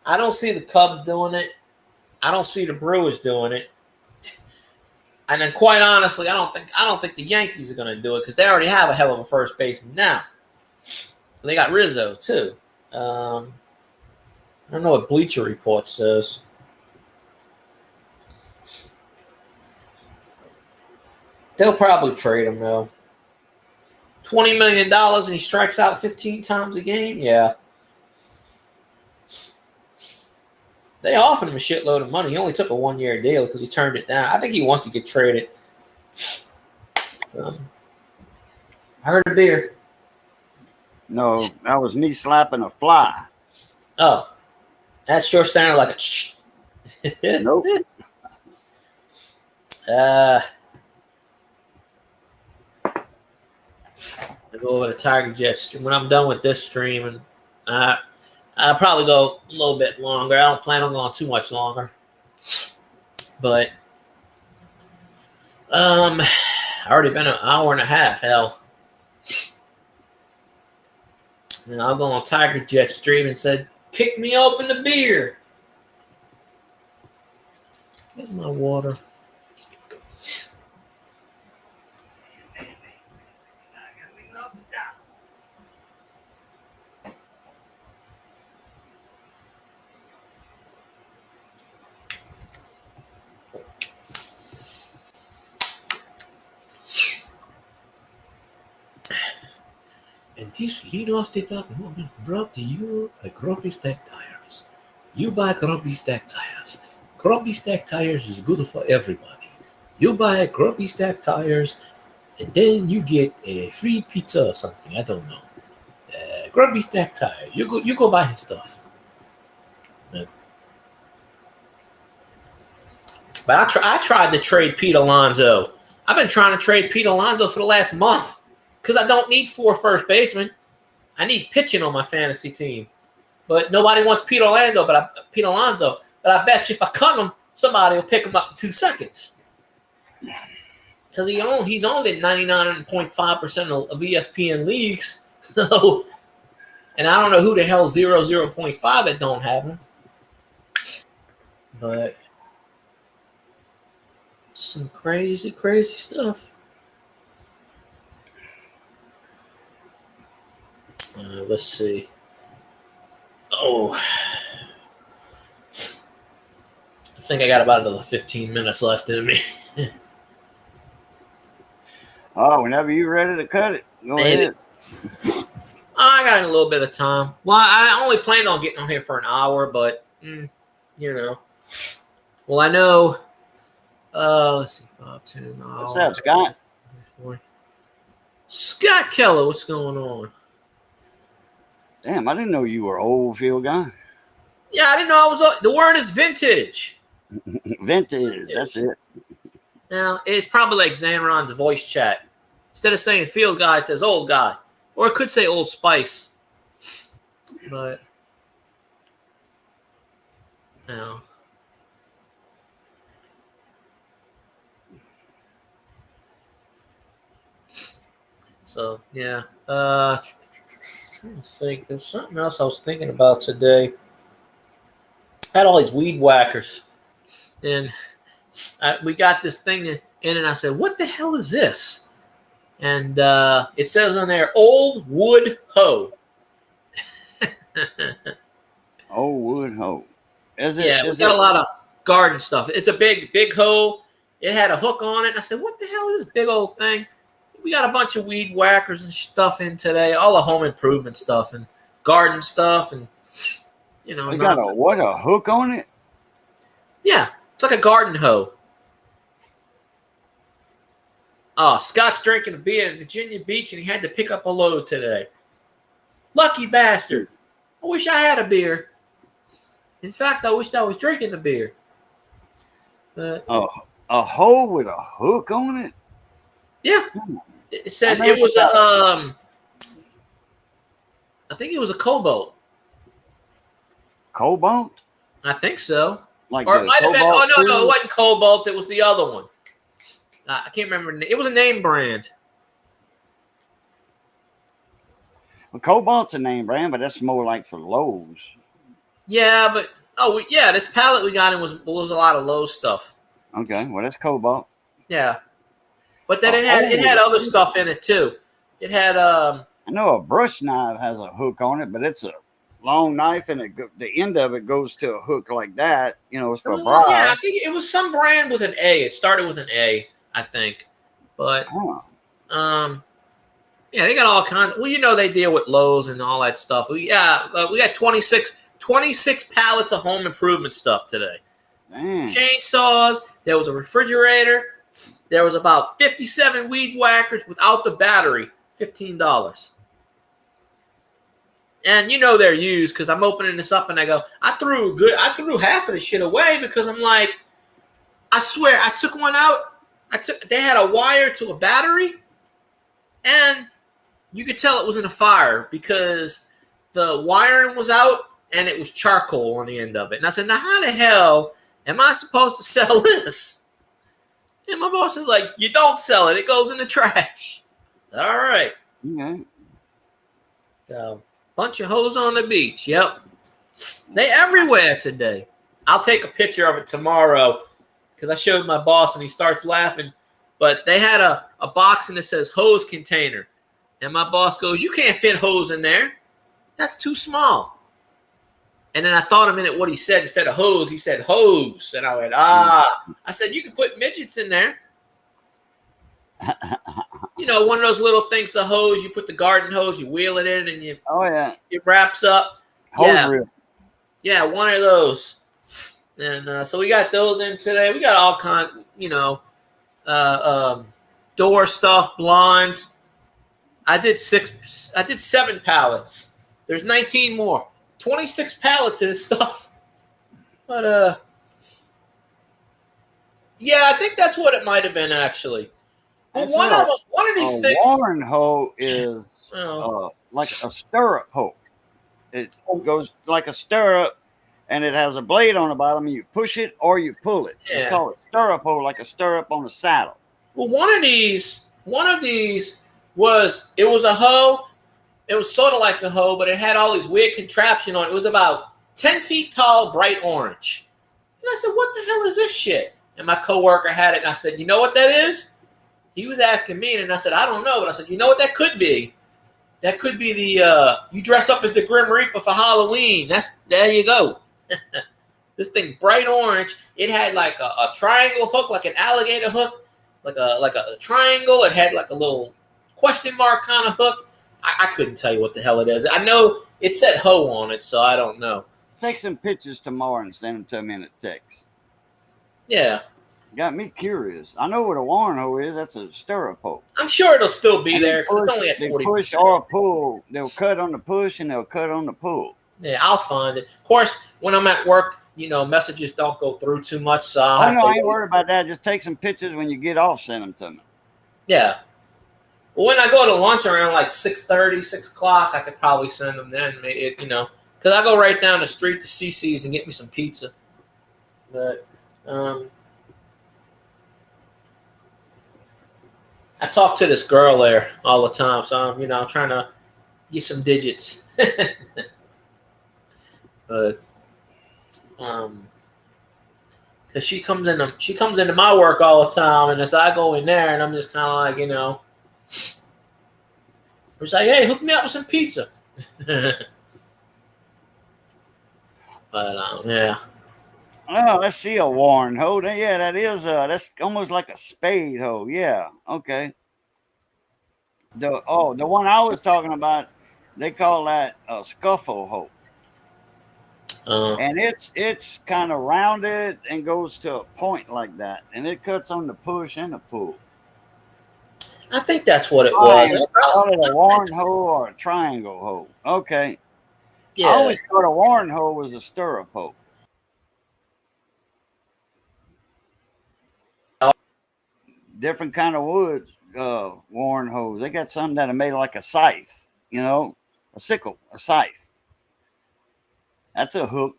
I don't see the Cubs doing it. I don't see the Brewers doing it. And then, quite honestly, I don't think the Yankees are going to do it because they already have a hell of a first baseman now. And they got Rizzo too. I don't know what Bleacher Report says. They'll probably trade him though. $20 million and he strikes out 15 times a game? Yeah. They offered him a shitload of money. He only took a 1-year deal because he turned it down. I think he wants to get traded. I heard a beer. No, that was me slapping a fly. Oh. That sure sounded like a Nope. I go over to Tiger Jets when I'm done with this stream, and I'll probably go a little bit longer. I don't plan on going too much longer, but already been an hour and a half. Hell, And I'll go on Tiger Jet stream and said, "Kick me open the beer." Where's my water? And this lead off the talk moment brought to you by Grumpy Stack Tires. You buy Grumpy Stack Tires. Grumpy Stack Tires is good for everybody. You buy Grumpy Stack Tires, and then you get a free pizza or something. I don't know. Grumpy Stack Tires. You go buy his stuff. But I tried to trade Pete Alonso. I've been trying to trade Pete Alonso for the last month because I don't need 4 first basemen. I need pitching on my fantasy team. But nobody wants Pete Alonso, but I bet you if I cut him, somebody will pick him up in 2 seconds. Because he's owned in 99.5% of ESPN leagues. So, and I don't know who the hell 0.5 that don't have him. But some crazy, crazy stuff. Let's see. Oh, I think I got about another 15 minutes left in me. Oh, whenever you're ready to cut it, go ahead. I got a little bit of time. Well, I only planned on getting on here for an hour, but, you know. Well, I know. Let's see, 5, 10. What's up, Scott? 4. Scott Keller, what's going on? Damn, I didn't know you were an old field guy. Yeah, I didn't know I was. The word is vintage. Vintage, that's it. Now, it's probably like Xanron's voice chat. Instead of saying field guy, it says old guy. Or it could say Old Spice. But, no. So, yeah. Trying to think. There's something else I was thinking about today. I had all these weed whackers. And we got this thing in, and I said, what the hell is this? And it says on there, old wood hoe. Old wood hoe. We got a lot of garden stuff. It's a big hoe. It had a hook on it. And I said, what the hell is this big old thing? We got a bunch of weed whackers and stuff in today. All the home improvement stuff and garden stuff. And, you know. We got a hook on it? Yeah. It's like a garden hoe. Oh, Scott's drinking a beer in Virginia Beach, and he had to pick up a load today. Lucky bastard. I wish I had a beer. In fact, I wished I was drinking the beer. A hoe with a hook on it? Yeah. It said it was a, I think it was a Cobalt. Cobalt? I think so. Like or it might have been, no, too? it wasn't Cobalt. It was the other one. I can't remember. It was a name brand. Well, Cobalt's a name brand, but that's more like for Lowe's. Yeah, but this pallet we got in was a lot of Lowe's stuff. Okay, well that's Cobalt. Yeah, but then it had other stuff in it too. It had I know a brush knife has a hook on it, but it's a long knife, and the end of it goes to a hook like that. You know, it's for a bride. Yeah, I think it was some brand with an A. It started with an A, I think. But yeah, they got all kinds. Well, you know, they deal with Lowe's and all that stuff. We got 26 pallets of home improvement stuff today. Damn. Chainsaws. There was a refrigerator. There was about 57 weed whackers without the battery. $15. And you know they're used because I'm opening this up and I go, I threw half of the shit away because I'm like, I swear I took one out. They had a wire to a battery, and you could tell it was in a fire because the wiring was out and it was charcoal on the end of it. And I said, now how the hell am I supposed to sell this? And my boss was like, you don't sell it. It goes in the trash. All right. Yeah. So, Bunch of hoes on the beach. Yep. They everywhere today. I'll take a picture of it tomorrow because I showed my boss and he starts laughing. But they had a box and it says hose container. And my boss goes, "You can't fit hose in there. That's too small." And then I thought a minute what he said. Instead of hose, he said hose. And I went, I said, "You can put midgets in there." You know, one of those little things, the hose, you put the garden hose, you wheel it in and it wraps up. Hose reel. Yeah, one of those. And so we got those in today. We got all kinds, door stuff, blinds. I did 7 pallets. There's 19 more. 26 pallets of this stuff. But yeah, I think that's what it might have been actually. Well, one of these things. A Warren hoe is like a stirrup hoe. It goes like a stirrup, and it has a blade on the bottom. And you push it or you pull it. Yeah. It's called a stirrup hoe, like a stirrup on a saddle. Well, one of these was a hoe. It was sort of like a hoe, but it had all these weird contraption on it. It was about 10 feet tall, bright orange. And I said, "What the hell is this shit?" And my coworker had it, and I said, "You know what that is?" He was asking me, and I said, "I don't know." But I said, "You know what that could be? That could be the you dress up as the Grim Reaper for Halloween. There you go." This thing, bright orange. It had like a triangle hook, like an alligator hook, like a triangle. It had like a little question mark kind of hook. I couldn't tell you what the hell it is. I know it said hoe on it, so I don't know. Take some pictures tomorrow and send them to me in a text. Yeah. Got me curious. I know what a Warren hoe is. That's a stirrup hoe. I'm sure it'll still be there because it's only at 40%. Push or pull. They'll cut on the push and they'll cut on the pull. Yeah, I'll find it. Of course, when I'm at work, messages don't go through too much, so I ain't worried about that. Just take some pictures when you get off. Send them to me. Yeah. Well, when I go to lunch around like 6:30, 6 o'clock, I could probably send them then. Because I go right down the street to CC's and get me some pizza. But I talk to this girl there all the time, so I'm trying to get some digits. But because she comes into my work all the time, and as I go in there, and I'm just kind of like, it's like, "Hey, hook me up with some pizza." But yeah. Oh, let's see a Warren hoe. Yeah, that is that's almost like a spade hoe. Yeah, okay. The one I was talking about, they call that a scuffle hoe. And it's kind of rounded and goes to a point like that, and it cuts on the push and the pull. I think that's what it was. Call it a Warren hoe or a triangle hoe. Okay. Yeah. I always thought a Warren hoe was a stirrup hoe. Different kind of wood, Warren hoes. They got some that are made like a scythe, a sickle, a scythe. That's a hook.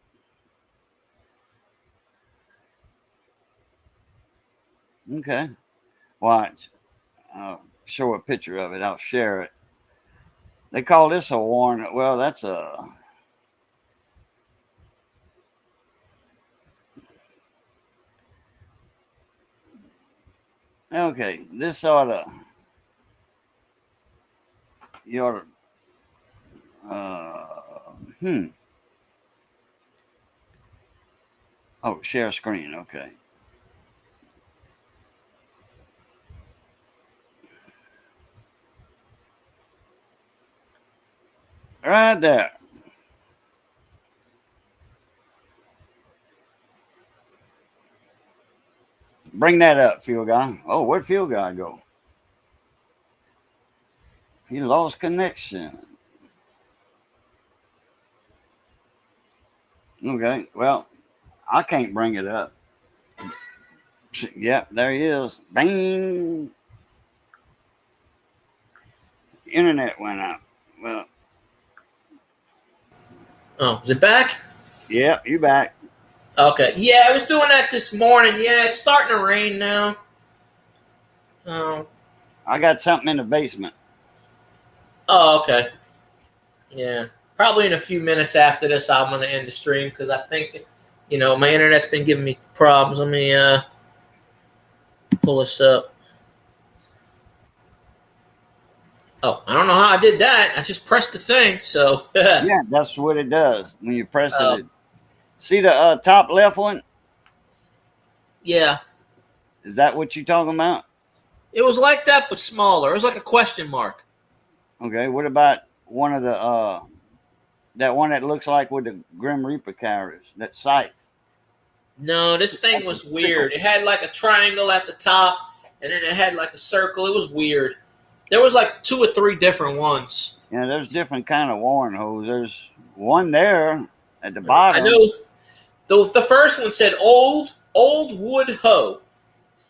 Okay. Watch. I'll show a picture of it. I'll share it. They call this a Warren. Well, that's a... Okay, this you ought to, oh, share screen, okay. Right there. Bring that up, Field Guy. Oh, where'd Field Guy go? He lost connection. Okay, well, I can't bring it up. Yep, there he is. Bang. Internet went out. Well. Oh, is it back? Yep, you back. Okay. Yeah, I was doing that this morning. Yeah, it's starting to rain now. Oh. I got something in the basement. Oh, okay. Yeah. probably in a few minutes after this, I'm going to end the stream because I think, my internet's been giving me problems. Let me pull this up. Oh, I don't know how I did that. I just pressed the thing. So, Yeah, that's what it does when you press uh, it. See the top left one? yeah, Is that what you're talking about? it was like that, but smaller. It was like a question mark. Okay. What about one of the that one that looks like with the Grim Reaper characters? That scythe. No, this Looks like thing a was sickle. weird. It had like a triangle at the top, and then it had like a circle. It was weird. There was like 2 or 3 different ones. Yeah, there's different kind of Warren hose. There's one there at the I bottom. know the first one said old wood hoe.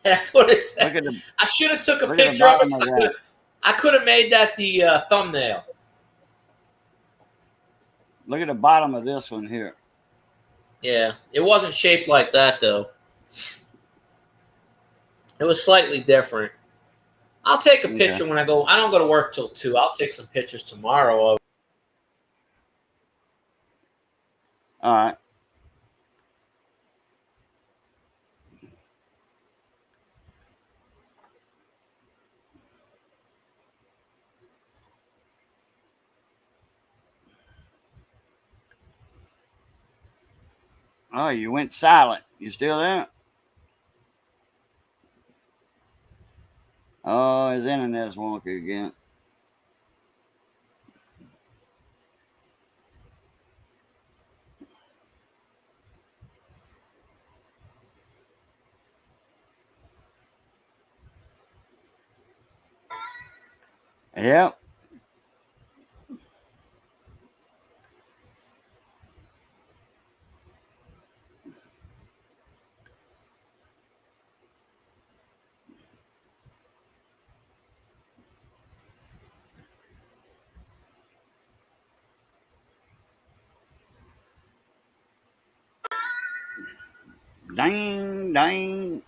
That's what it said. Look at the I should have took a look at the picture of it bottom of because that. I could have made that the thumbnail. Look at the bottom of this one here. Yeah, it wasn't shaped like that though. It was slightly different. I'll take a picture when I go. I don't go to work till 2. I'll take some pictures tomorrow of. All right. Oh, you went silent. You still there? Oh, his internet's wonky again. Yep. Dang, dang.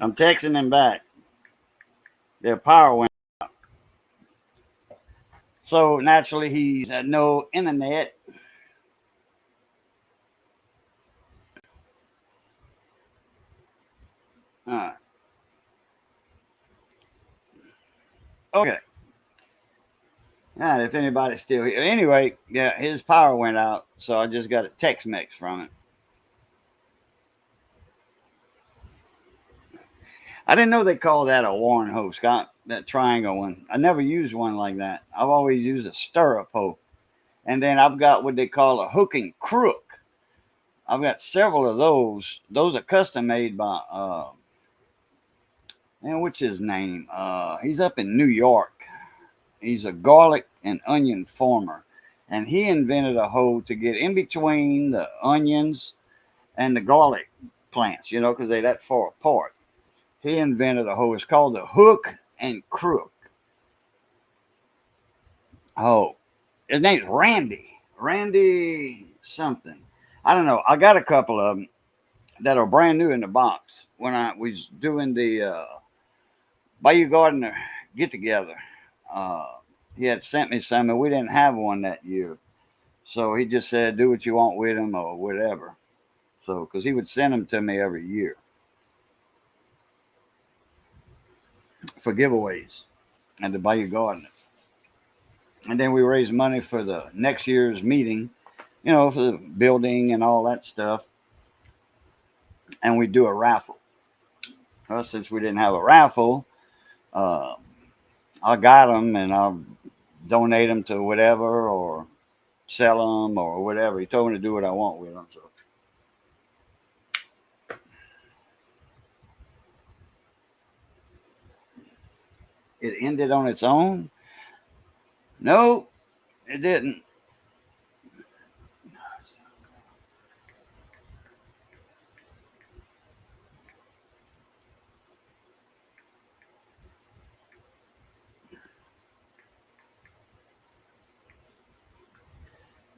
I'm texting him back. Their power went. So naturally, he's no internet. All right. Okay. All right. If anybody's still here. Anyway, yeah, his power went out. So I just got a text mix from it. I didn't know they called that a Warren hoe, Scott. That triangle one. I never used one like that. I've always used a stirrup hoe. And then I've got what they call a hook and crook. I've got several of those. Those are custom made by man, what's his name? He's up in New York. He's a garlic and onion farmer. And he invented a hoe to get in between the onions and the garlic plants, because they're that far apart. He invented a hoe. It's called the hook and crook. Oh, his name's Randy. Randy something. I don't know. I got a couple of them that are brand new in the box. When I was doing the Bayou Gardener get together, he had sent me some, and we didn't have one that year. So he just said, "Do what you want with them or whatever." So, because he would send them to me every year for giveaways at the Bayou Gardener. And then we raised money for the next year's meeting, for the building and all that stuff. And we do a raffle. Well, since we didn't have a raffle, uh, I got them and I'll donate them to whatever or sell them or whatever. He told me to do what I want with them. So it ended on its own? No, it didn't.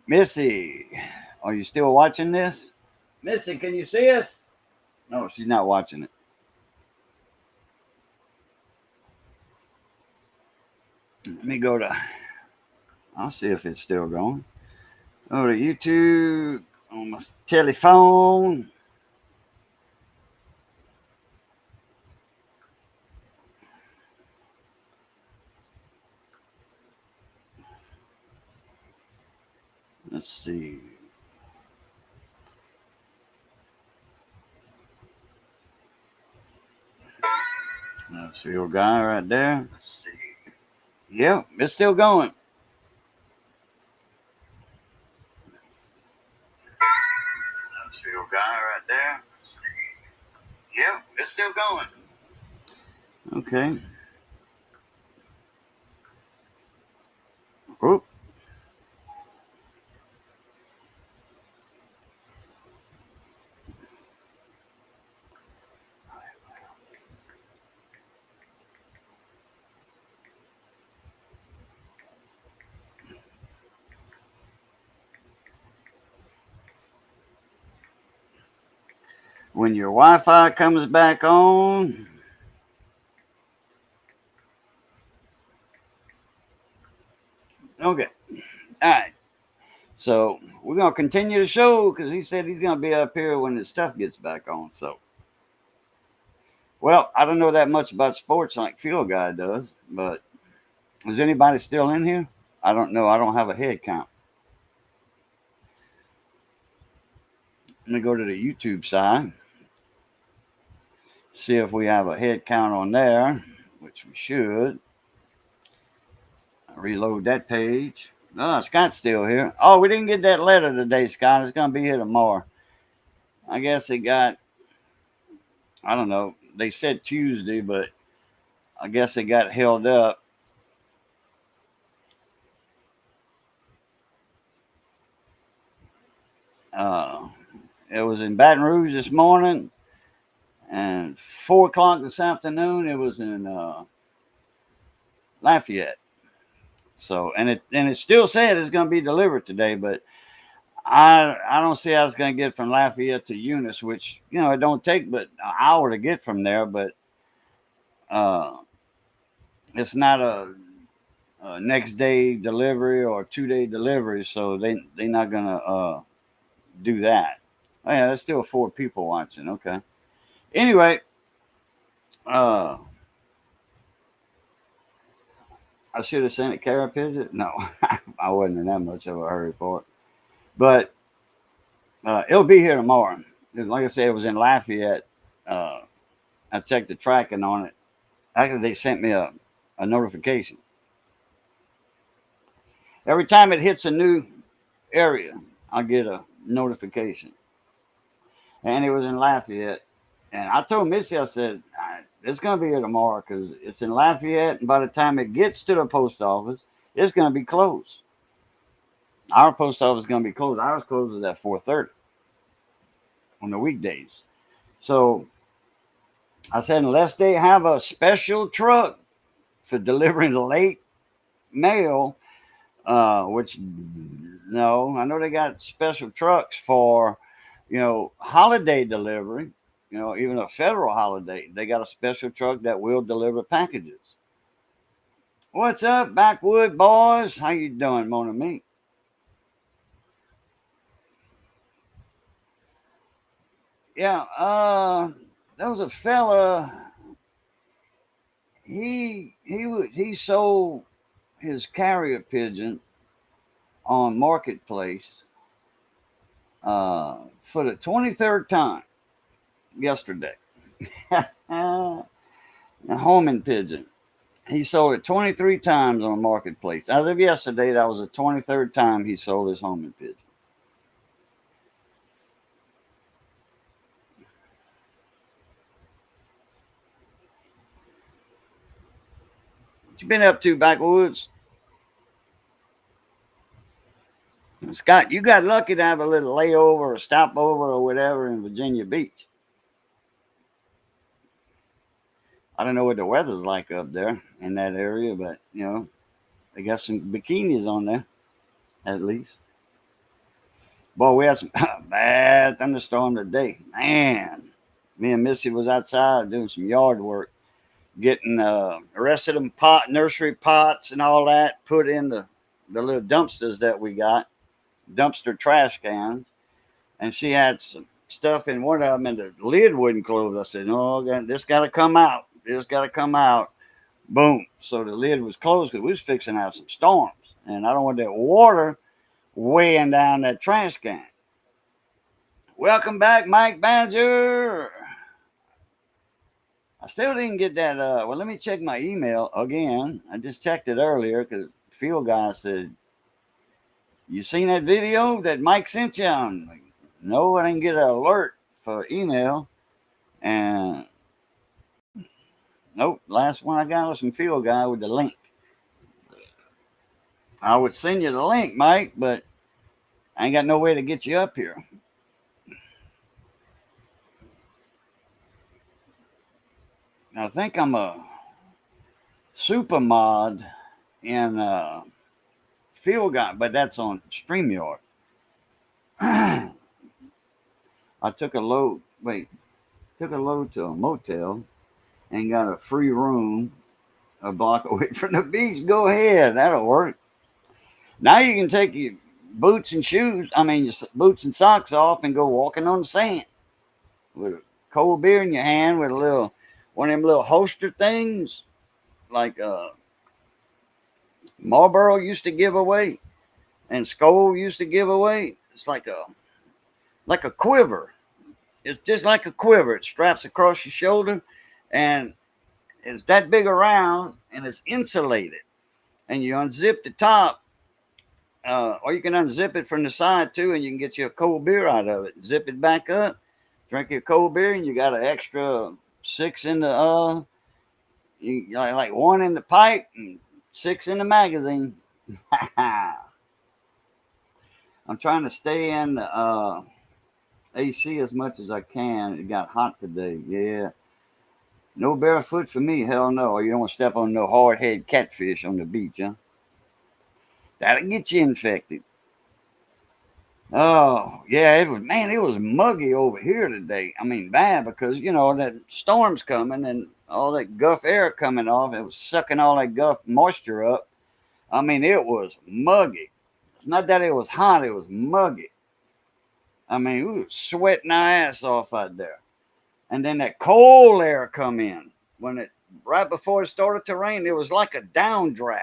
Missy, are you still watching this? Missy, can you see us? No, she's not watching it. Let me go to, I'll see if it's still going. Go to YouTube on my telephone. Let's see. That's the old guy right there. Let's see. Yep, it's still going. That's the old guy right there. Let's see. Yep, it's still going. Okay. Oop. When your Wi-Fi comes back on, okay. All right. So we're gonna continue the show because he said he's gonna be up here when his stuff gets back on. So, well, I don't know that much about sports like Field Guy does, but is anybody still in here? I don't know. I don't have a head count. Let me go to the YouTube side. See if we have a head count on there, which we should. Reload that page. Oh, Scott's still here. Oh, we didn't get that letter today, Scott. It's going to be here tomorrow. I guess it got, I don't know. They said Tuesday, but I guess it got held up. It was in Baton Rouge this morning, and 4 o'clock this afternoon, it was in Lafayette. So, and it still said it's going to be delivered today, but I don't see how it's going to get from Lafayette to Eunice, which, you know, it don't take but an hour to get from there, but it's not a next day delivery or 2-day delivery, so they're not going to do that. Oh, yeah, there's still 4 people watching. Okay. Anyway, I should have sent a carrot pigeon. No, I wasn't in that much of a hurry for it. But it'll be here tomorrow. Like I said, it was in Lafayette. I checked the tracking on it. Actually, they sent me a notification. Every time it hits a new area, I get a notification. And it was in Lafayette. And I told Missy, I said, it's going to be here tomorrow because it's in Lafayette. And by the time it gets to the post office, it's going to be closed. Our post office is going to be closed. Ours closes at 4:30 on the weekdays. So I said, unless they have a special truck for delivering late mail, which, no, I know they got special trucks for, you know, holiday delivery, you know, even a federal holiday. They got a special truck that will deliver packages. What's up, Backwood boys? How you doing, mon ami? Yeah, there was a fella. He sold his carrier pigeon on Marketplace for the 23rd time yesterday. A homing pigeon. He sold it 23 times on Marketplace. As of yesterday, that was the 23rd time he sold his homing pigeon. What you been up to, Backwoods? Scott, you got lucky to have a little layover or stopover or whatever in Virginia Beach. I don't know what the weather's like up there in that area, but, you know, they got some bikinis on there, at least. Boy, we had some bad thunderstorm today. Man, me and Missy was outside doing some yard work, getting the rest of them nursery pots and all that put in the little dumpsters that we got, dumpster trash cans. And she had some stuff in one of them and the lid wouldn't close. I said, no, this got to come out. This got to come out. Boom. So the lid was closed because we was fixing out some storms. And I don't want that water weighing down that trash can. Welcome back, Mike Badger. I still didn't get that. Well, let me check my email again. I just checked it earlier because Field Guy said, you seen that video that Mike sent you? I'm like, no, I didn't get an alert for email. And nope, last one I got was from Field Guy with the link. I would send you the link, Mike, but I ain't got no way to get you up here. I think I'm a super mod in Field Guy, but that's on StreamYard. I took a load to a motel and got a free room a block away from the beach. Go ahead, that'll work. Now you can take your boots and boots and socks off and go walking on the sand with a cold beer in your hand with one of them little holster things like Marlboro used to give away and Skoal used to give away. It's like a quiver. It's just like a quiver. It straps across your shoulder and it's that big around and it's insulated. And you unzip the top, or you can unzip it from the side too, and you can get you a cold beer out of it. Zip it back up, drink your cold beer, and you got an extra 6 in the like 1 in the pipe and 6 in the magazine. I'm trying to stay in the AC as much as I can. It got hot today. Yeah. No barefoot for me. Hell no. You don't want to step on no hard-headed catfish on the beach, huh? That'll get you infected. Oh, yeah, it was muggy over here today. I mean, bad because, that storm's coming and all that guff air coming off. It was sucking all that guff moisture up. I mean, it was muggy. It's not that it was hot, it was muggy. I mean, we were sweating our ass off out there. And then that cold air come in. Right before it started to rain, it was like a downdraft,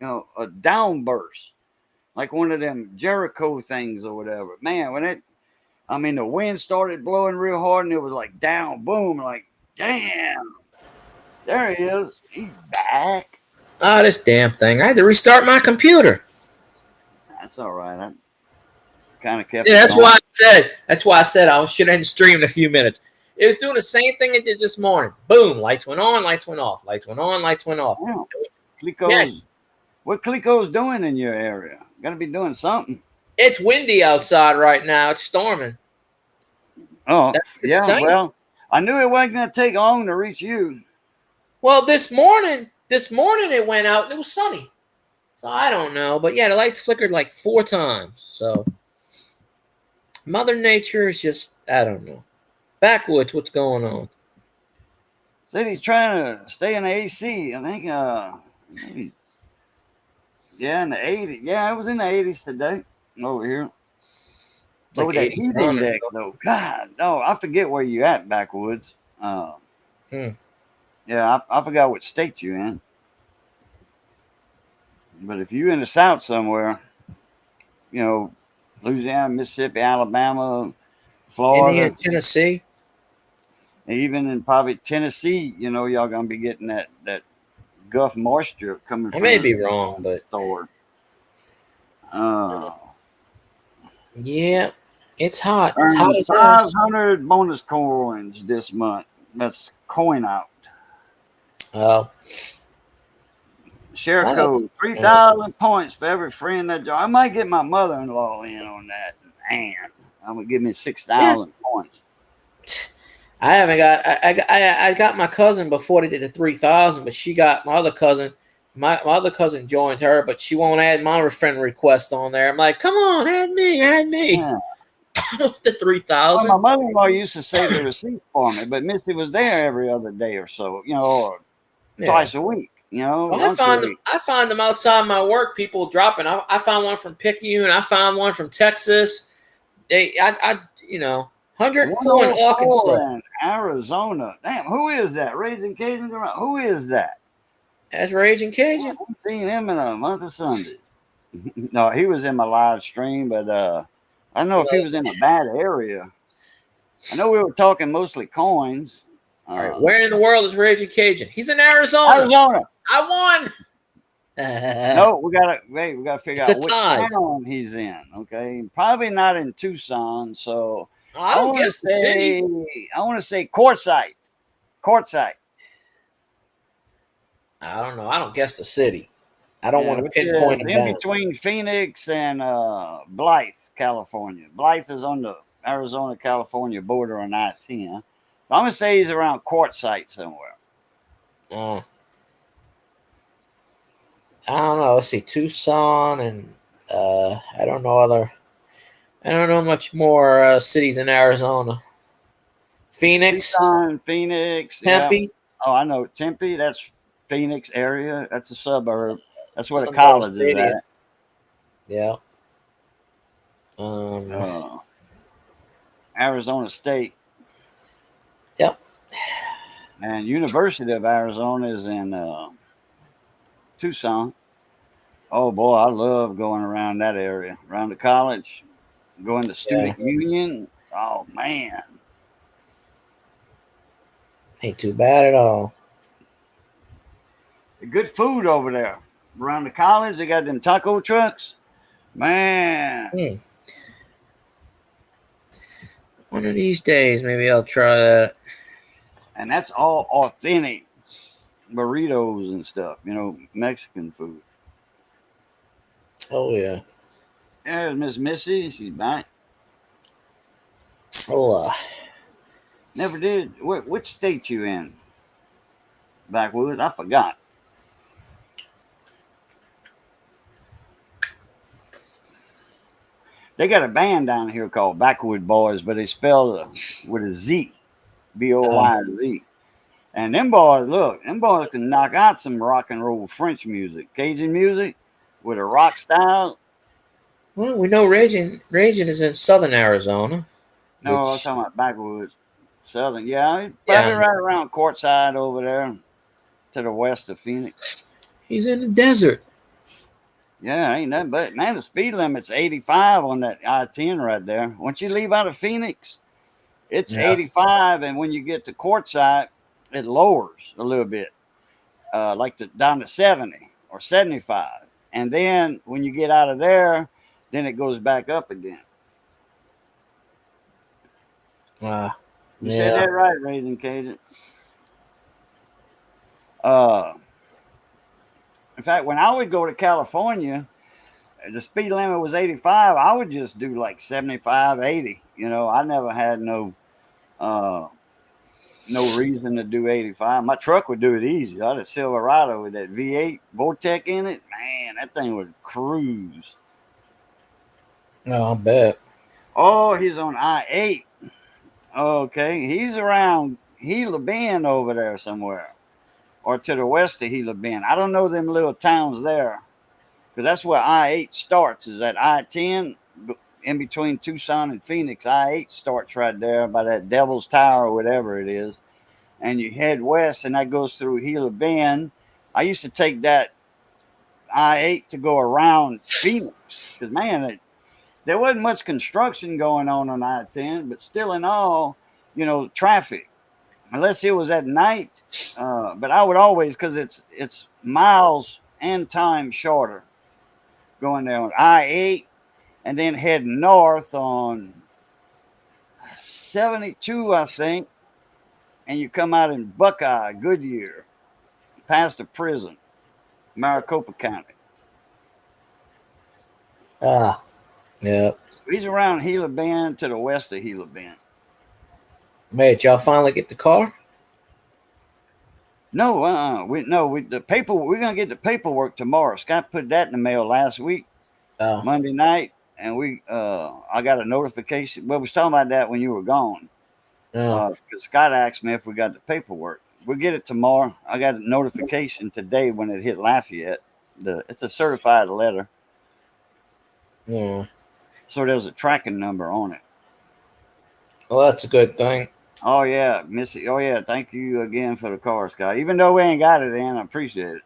a downburst. Like one of them Jericho things or whatever. Man, the wind started blowing real hard and it was like down, boom, like, damn. There he is. He's back. Oh, this damn thing. I had to restart my computer. That's all right. I kind of kept it going. That's why I said I should have streamed in a few minutes. It was doing the same thing it did this morning. Boom, lights went on, lights went off. Lights went on, lights went off. Yeah. What Clico's doing in your area? Got to be doing something. It's windy outside right now. It's storming. Oh, yeah. Well, I knew it wasn't going to take long to reach you. Well, this morning it went out and it was sunny. So I don't know. But yeah, the lights flickered like 4 times. So Mother Nature is just, I don't know. Backwoods, what's going on? Said he's trying to stay in the AC. I think, maybe, in the 80s. Yeah, it was in the 80s today over here. But with that heat index, though, God, no, I forget where you at, Backwoods. Yeah, I forgot what state you in. But if you're in the South somewhere, Louisiana, Mississippi, Alabama, Florida, in Tennessee, even in probably Tennessee, y'all gonna be getting that guff moisture coming. I may be wrong, but yeah, it's hot. It's hot as 500 bonus coins this month. That's coin out. Oh. Share code 3,000 points for every friend that I might get my mother-in-law in on that. Man, I'm gonna give me 6,000 points. I haven't got. I got my cousin before they did the 3,000, but my other cousin my other cousin joined her, but she won't add my friend request on there. I'm like, come on, add me, add me. Yeah. The Well, 3,000. my mother-in-law used to save the receipt for me, but Missy was there every other day or so, or Yeah. twice a week, Well, once a week. I find them outside my work. People dropping. I found one from Picayune. I found one from Texas. 104 in 104 Arkansas. in Arizona. Damn, who is that? Raging Cajun? Who is that? That's Raging Cajun. I haven't seen him in a month of Sundays. No, he was in my live stream, but I don't know if he was in a bad area. I know we were talking mostly coins. All right, where in the world is Raging Cajun? He's in Arizona. Arizona. I won. No, we gotta figure It's out a which tie. town he's in. Okay, probably not in Tucson. So I don't guess the city. I want to say Quartzsite. Quartzsite. I don't know. I don't guess the city. I don't want to which pinpoint is him in down. between Phoenix and Blythe, California. Blythe is on the Arizona-California border on I-10. I'm gonna say he's around Quartzsite somewhere. I don't know. Let's see, Tucson and I don't know much more cities in Arizona. Phoenix, Tucson, Phoenix, Tempe. Yeah. Oh, I know Tempe. That's Phoenix area. That's a suburb. That's where the Sunbelt college is Stadium. at. Yeah. Arizona State. Yep. And University of Arizona is in Tucson. Oh boy, I love going around that area, around the college, going to student union. Oh man, ain't too bad at all. Good food over there. Around the college, they got them taco trucks. Man. One of these days, maybe I'll try that. And that's all authentic burritos and stuff, Mexican food. Oh, yeah. There's Miss Missy. She's back. Oh, Never did. Which state you in? Backwoods? I forgot. They got a band down here called Backwood Boys, but they spell with a Z. B-O-Y-Z. And them boys can knock out some rock and roll French music, Cajun music with a rock style. Well, we know Raging is in southern Arizona. No, I'm talking about backwoods. Southern, yeah. Probably right around Quartzsite over there to the west of Phoenix. He's in the desert. Yeah, ain't nothing but, man, the speed limit's 85 on that I-10 right there. Once you leave out of Phoenix, it's 85, and when you get to Quartzsite, it lowers a little bit, down to 70 or 75. And then when you get out of there, then it goes back up again. You said that right, Raging Cajun. In fact, when I would go to California, the speed limit was 85. I would just do like 75, 80. I never had no reason to do 85. My truck would do it easy. I had a Silverado with that V8 Vortec in it. Man, that thing would cruise. No, I bet. Oh, he's on I-8. Okay, he's around Gila Bend over there somewhere, or to the west of Gila Bend. I don't know them little towns there, because that's where I-8 starts, is at I-10, in between Tucson and Phoenix. I-8 starts right there by that Devil's Tower or whatever it is, and you head west, and that goes through Gila Bend. I used to take that I-8 to go around Phoenix, because, man, there wasn't much construction going on I-10, but still in all, traffic, unless it was at night. But I would always, because it's miles and time shorter going there on I-8 and then head north on 72, I think, and you come out in Buckeye, Goodyear, past the prison, Maricopa County. Yeah. He's around Gila Bend to the west of Gila Bend. Mate, y'all finally get the car? No, we the paper. We're gonna get the paperwork tomorrow. Scott put that in the mail last week, Oh, Monday night, and I got a notification. Well, we was talking about that when you were gone. oh, 'Cause Scott asked me if we got the paperwork. We'll get it tomorrow. I got a notification today when it hit Lafayette. It's a certified letter, yeah. so there's a tracking number on it. Well, that's a good thing. Oh yeah, Missy. Oh yeah, thank you again for the car, Scott. Even though we ain't got it in, I appreciate it.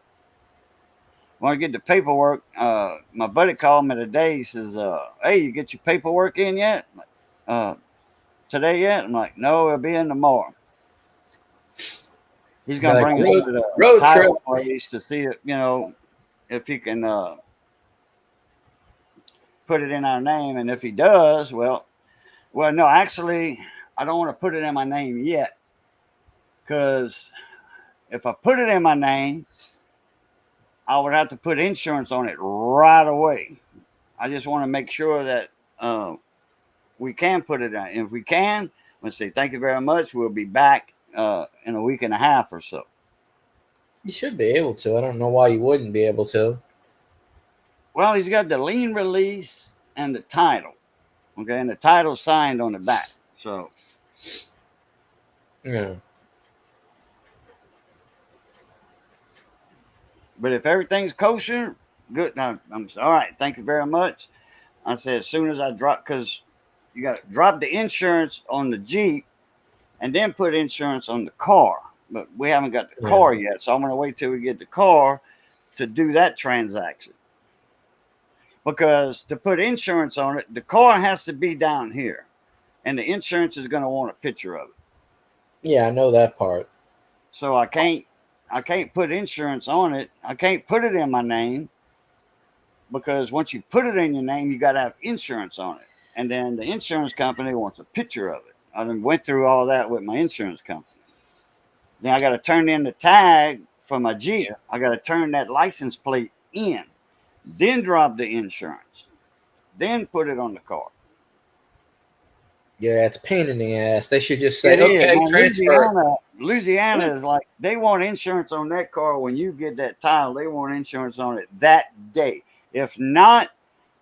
Want to get the paperwork? My buddy called me today. He says, "Hey, you get your paperwork in yet? Uh, Today yet?" I'm like, "No, it'll be in tomorrow." He's gonna Like bring it road to the road trip. title place to see it. If he can put it in our name, and if he does, well, no, actually, I don't want to put it in my name yet, because if I put it in my name, I would have to put insurance on it right away. I just want to make sure that we can put it in. If we can, let's say thank you very much. We'll be back in a week and a half or so. You should be able to. I don't know why you wouldn't be able to. Well, he's got the lien release and the title. Okay, and the title signed on the back. So, Yeah. but if everything's kosher, good. No, I'm all right. Thank you very much. I said as soon as I drop, because you got to drop the insurance on the Jeep and then put insurance on the car. But we haven't got the car yet, so I'm going to wait till we get the car to do that transaction. Because to put insurance on it, the car has to be down here, and the insurance is going to want a picture of it. Yeah, I know that part. So I can't put insurance on it. I can't put it in my name, because once you put it in your name, you got to have insurance on it, and then the insurance company wants a picture of it. I done went through all that with my insurance company. Then I got to turn in the tag for my Jeep. Yeah. I got to turn that license plate in, then drop the insurance, then put it on the car. Yeah, it's a pain in the ass. They should just say, It is, okay, man. transfer. Louisiana is like, they want insurance on that car when you get that title. They want insurance on it that day. If not,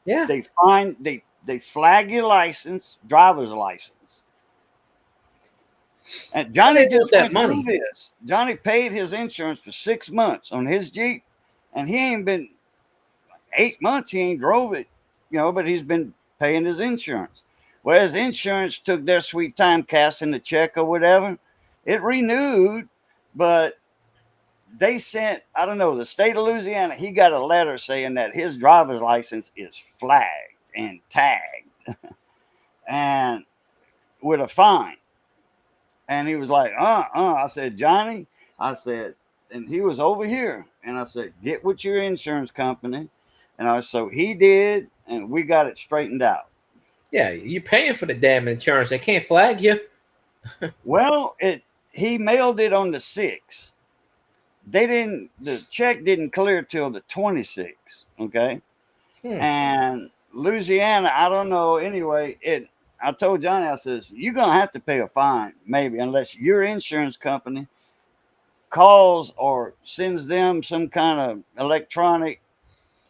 Yeah. they flag your license, driver's license. And Johnny They want just that went money. through this. Johnny paid his insurance for 6 months on his Jeep, and he ain't been 8 months. He ain't drove it, but he's been paying his insurance. Well, his insurance took their sweet time casting the check or whatever. It renewed, but they sent, I don't know, the state of Louisiana, he got a letter saying that his driver's license is flagged and tagged and with a fine. And he was like, I said, Johnny, I said, and he was over here. And I said, get with your insurance company. And so he did, and we got it straightened out. Yeah, you're paying for the damn insurance. They can't flag you. Well, he mailed it on the 6th. The check didn't clear till the 26th. Okay. And Louisiana, I don't know. Anyway, I told Johnny, I says, you're going to have to pay a fine, maybe, unless your insurance company calls or sends them some kind of electronic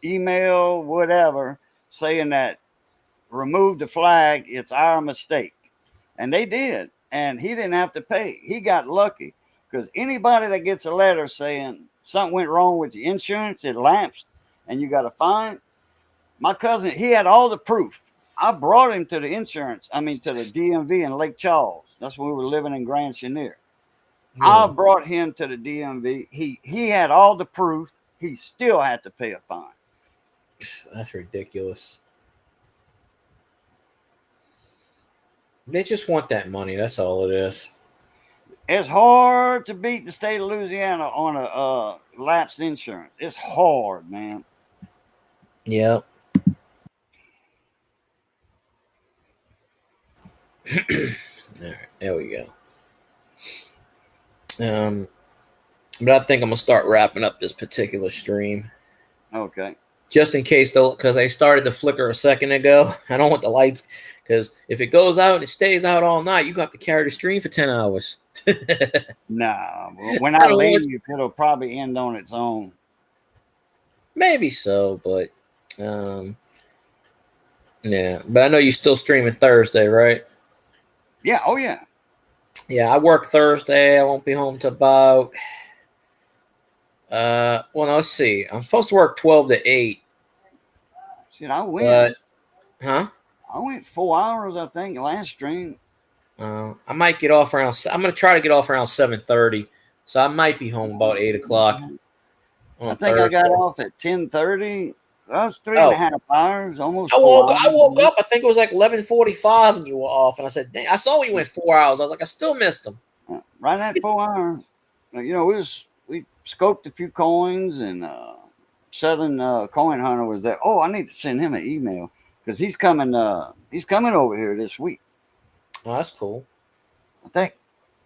email, whatever, saying that remove the flag, it's our mistake. And they did. And he didn't have to pay. He got lucky, because anybody that gets a letter saying something went wrong with the insurance, it lapsed, and you got a fine. My cousin, he had all the proof. I brought him to the to the DMV in Lake Charles. That's when we were living in Grand Chenier. Yeah. I brought him to the DMV. He had all the proof. He still had to pay a fine. That's ridiculous. They just want that money. That's all it is. It's hard to beat the state of Louisiana on a lapsed insurance. It's hard, man. Yep. All right, there we go. But I think I'm gonna start wrapping up this particular stream. Okay. Just in case, though, because I started to flicker a second ago. I don't want the lights, because if it goes out and it stays out all night, you have to carry the stream for 10 hours. Nah, when I I don't want, leave, it'll probably end on its own. maybe so, but yeah. But I know you're still streaming Thursday, right? Yeah. Oh yeah. Yeah, I work Thursday. I won't be home till about well, no, let's see. I'm supposed to work 12 to 8, Shit, I went. but huh? I went 4 hours, I think, last stream. I might get off around. I'm gonna try to get off around 7:30, so I might be home about 8 o'clock I on think I got Thursday. off at 10:30. That was three and a Oh, half hours, almost I four woke. hours. I woke up. I think it was like 11:45, and you were off. And I said, "Dang!" I saw we went 4 hours. I was like, I still missed them. Right at 4 hours. You know, we scoped a few coins, and Southern Coin Hunter was there. Oh, I need to send him an email because he's coming. He's coming over here this week. Oh, that's cool. I think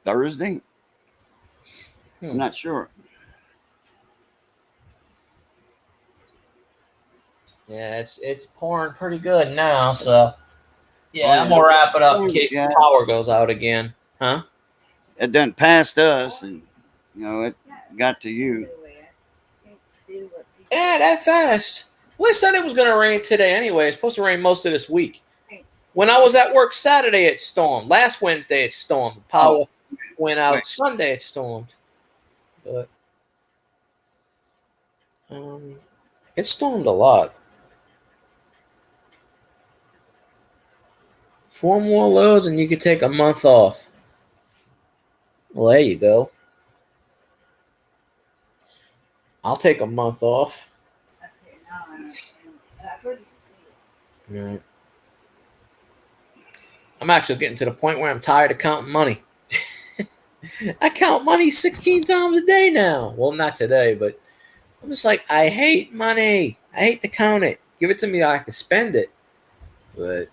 Thursday. I'm not sure. Yeah, it's pouring pretty good now. So yeah, Oh, I'm gonna wrap it up in yeah. case Yeah. the power goes out again. Huh? It done passed us, and you know it got to you. Yeah, that fast. Well, they said it was gonna rain today anyway. It's supposed to rain most of this week. When I was at work Saturday, it stormed. Last Wednesday, it stormed. The power went out. Wait. Sunday, it stormed. But it stormed a lot. 4 more loads, and you could take a month off. Well, there you go. I'll take a month off. Right. I'm actually getting to the point where I'm tired of counting money. I count money 16 times a day now. Well, not today, but I'm just like, I hate money. I hate to count it. Give it to me, I can spend it. But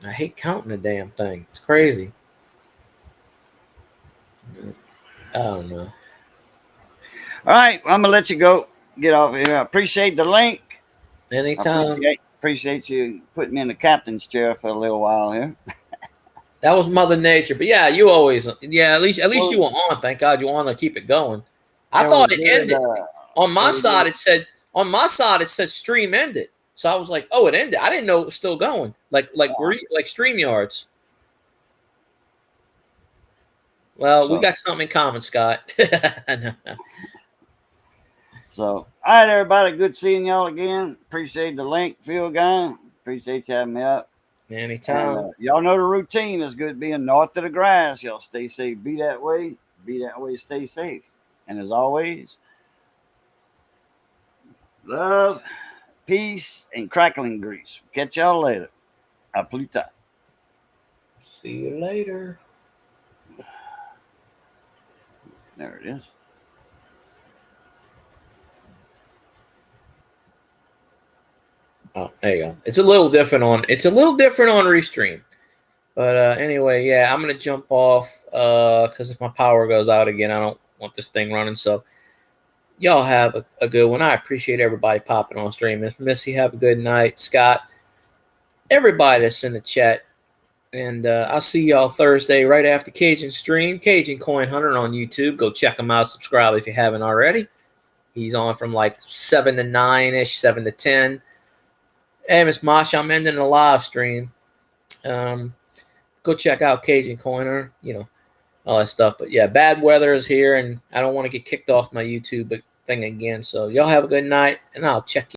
I hate counting the damn thing. It's crazy. I don't know. All right, I'm gonna let you go. Get off here. I appreciate the link. Anytime. Appreciate you putting me in the captain's chair for a little while here. That was Mother Nature. But yeah, you always, at least you were on. Thank God you want to keep it going. I thought it ended. On my side, it said stream ended. So I was like, oh, it ended. I didn't know it was still going. Like StreamYards. Well, we got something in common, Scott. So, all right, everybody. Good seeing y'all again. Appreciate the link, Phil guy. Appreciate you having me up. Anytime. And, y'all know the routine is good being north of the grass. Y'all stay safe. Be that way. Be that way. Stay safe. And as always, love, peace, and crackling grease. Catch y'all later. A plus tard. See you later. There it is. Oh, there you go. It's a little different on Restream. But anyway, yeah, I'm gonna jump off because if my power goes out again, I don't want this thing running. So y'all have a good one. I appreciate everybody popping on stream. Miss Missy, have a good night. Scott, everybody that's in the chat. And I'll see y'all Thursday right after Cajun stream. Cajun Coin Hunter on YouTube. Go check him out. Subscribe if you haven't already. He's on from like 7 to 9-ish, 7 to 10. Hey, Miss Masha, I'm ending the live stream. Go check out Cajun Coiner, all that stuff. But yeah, bad weather is here, and I don't want to get kicked off my YouTube thing again. So y'all have a good night, and I'll check you.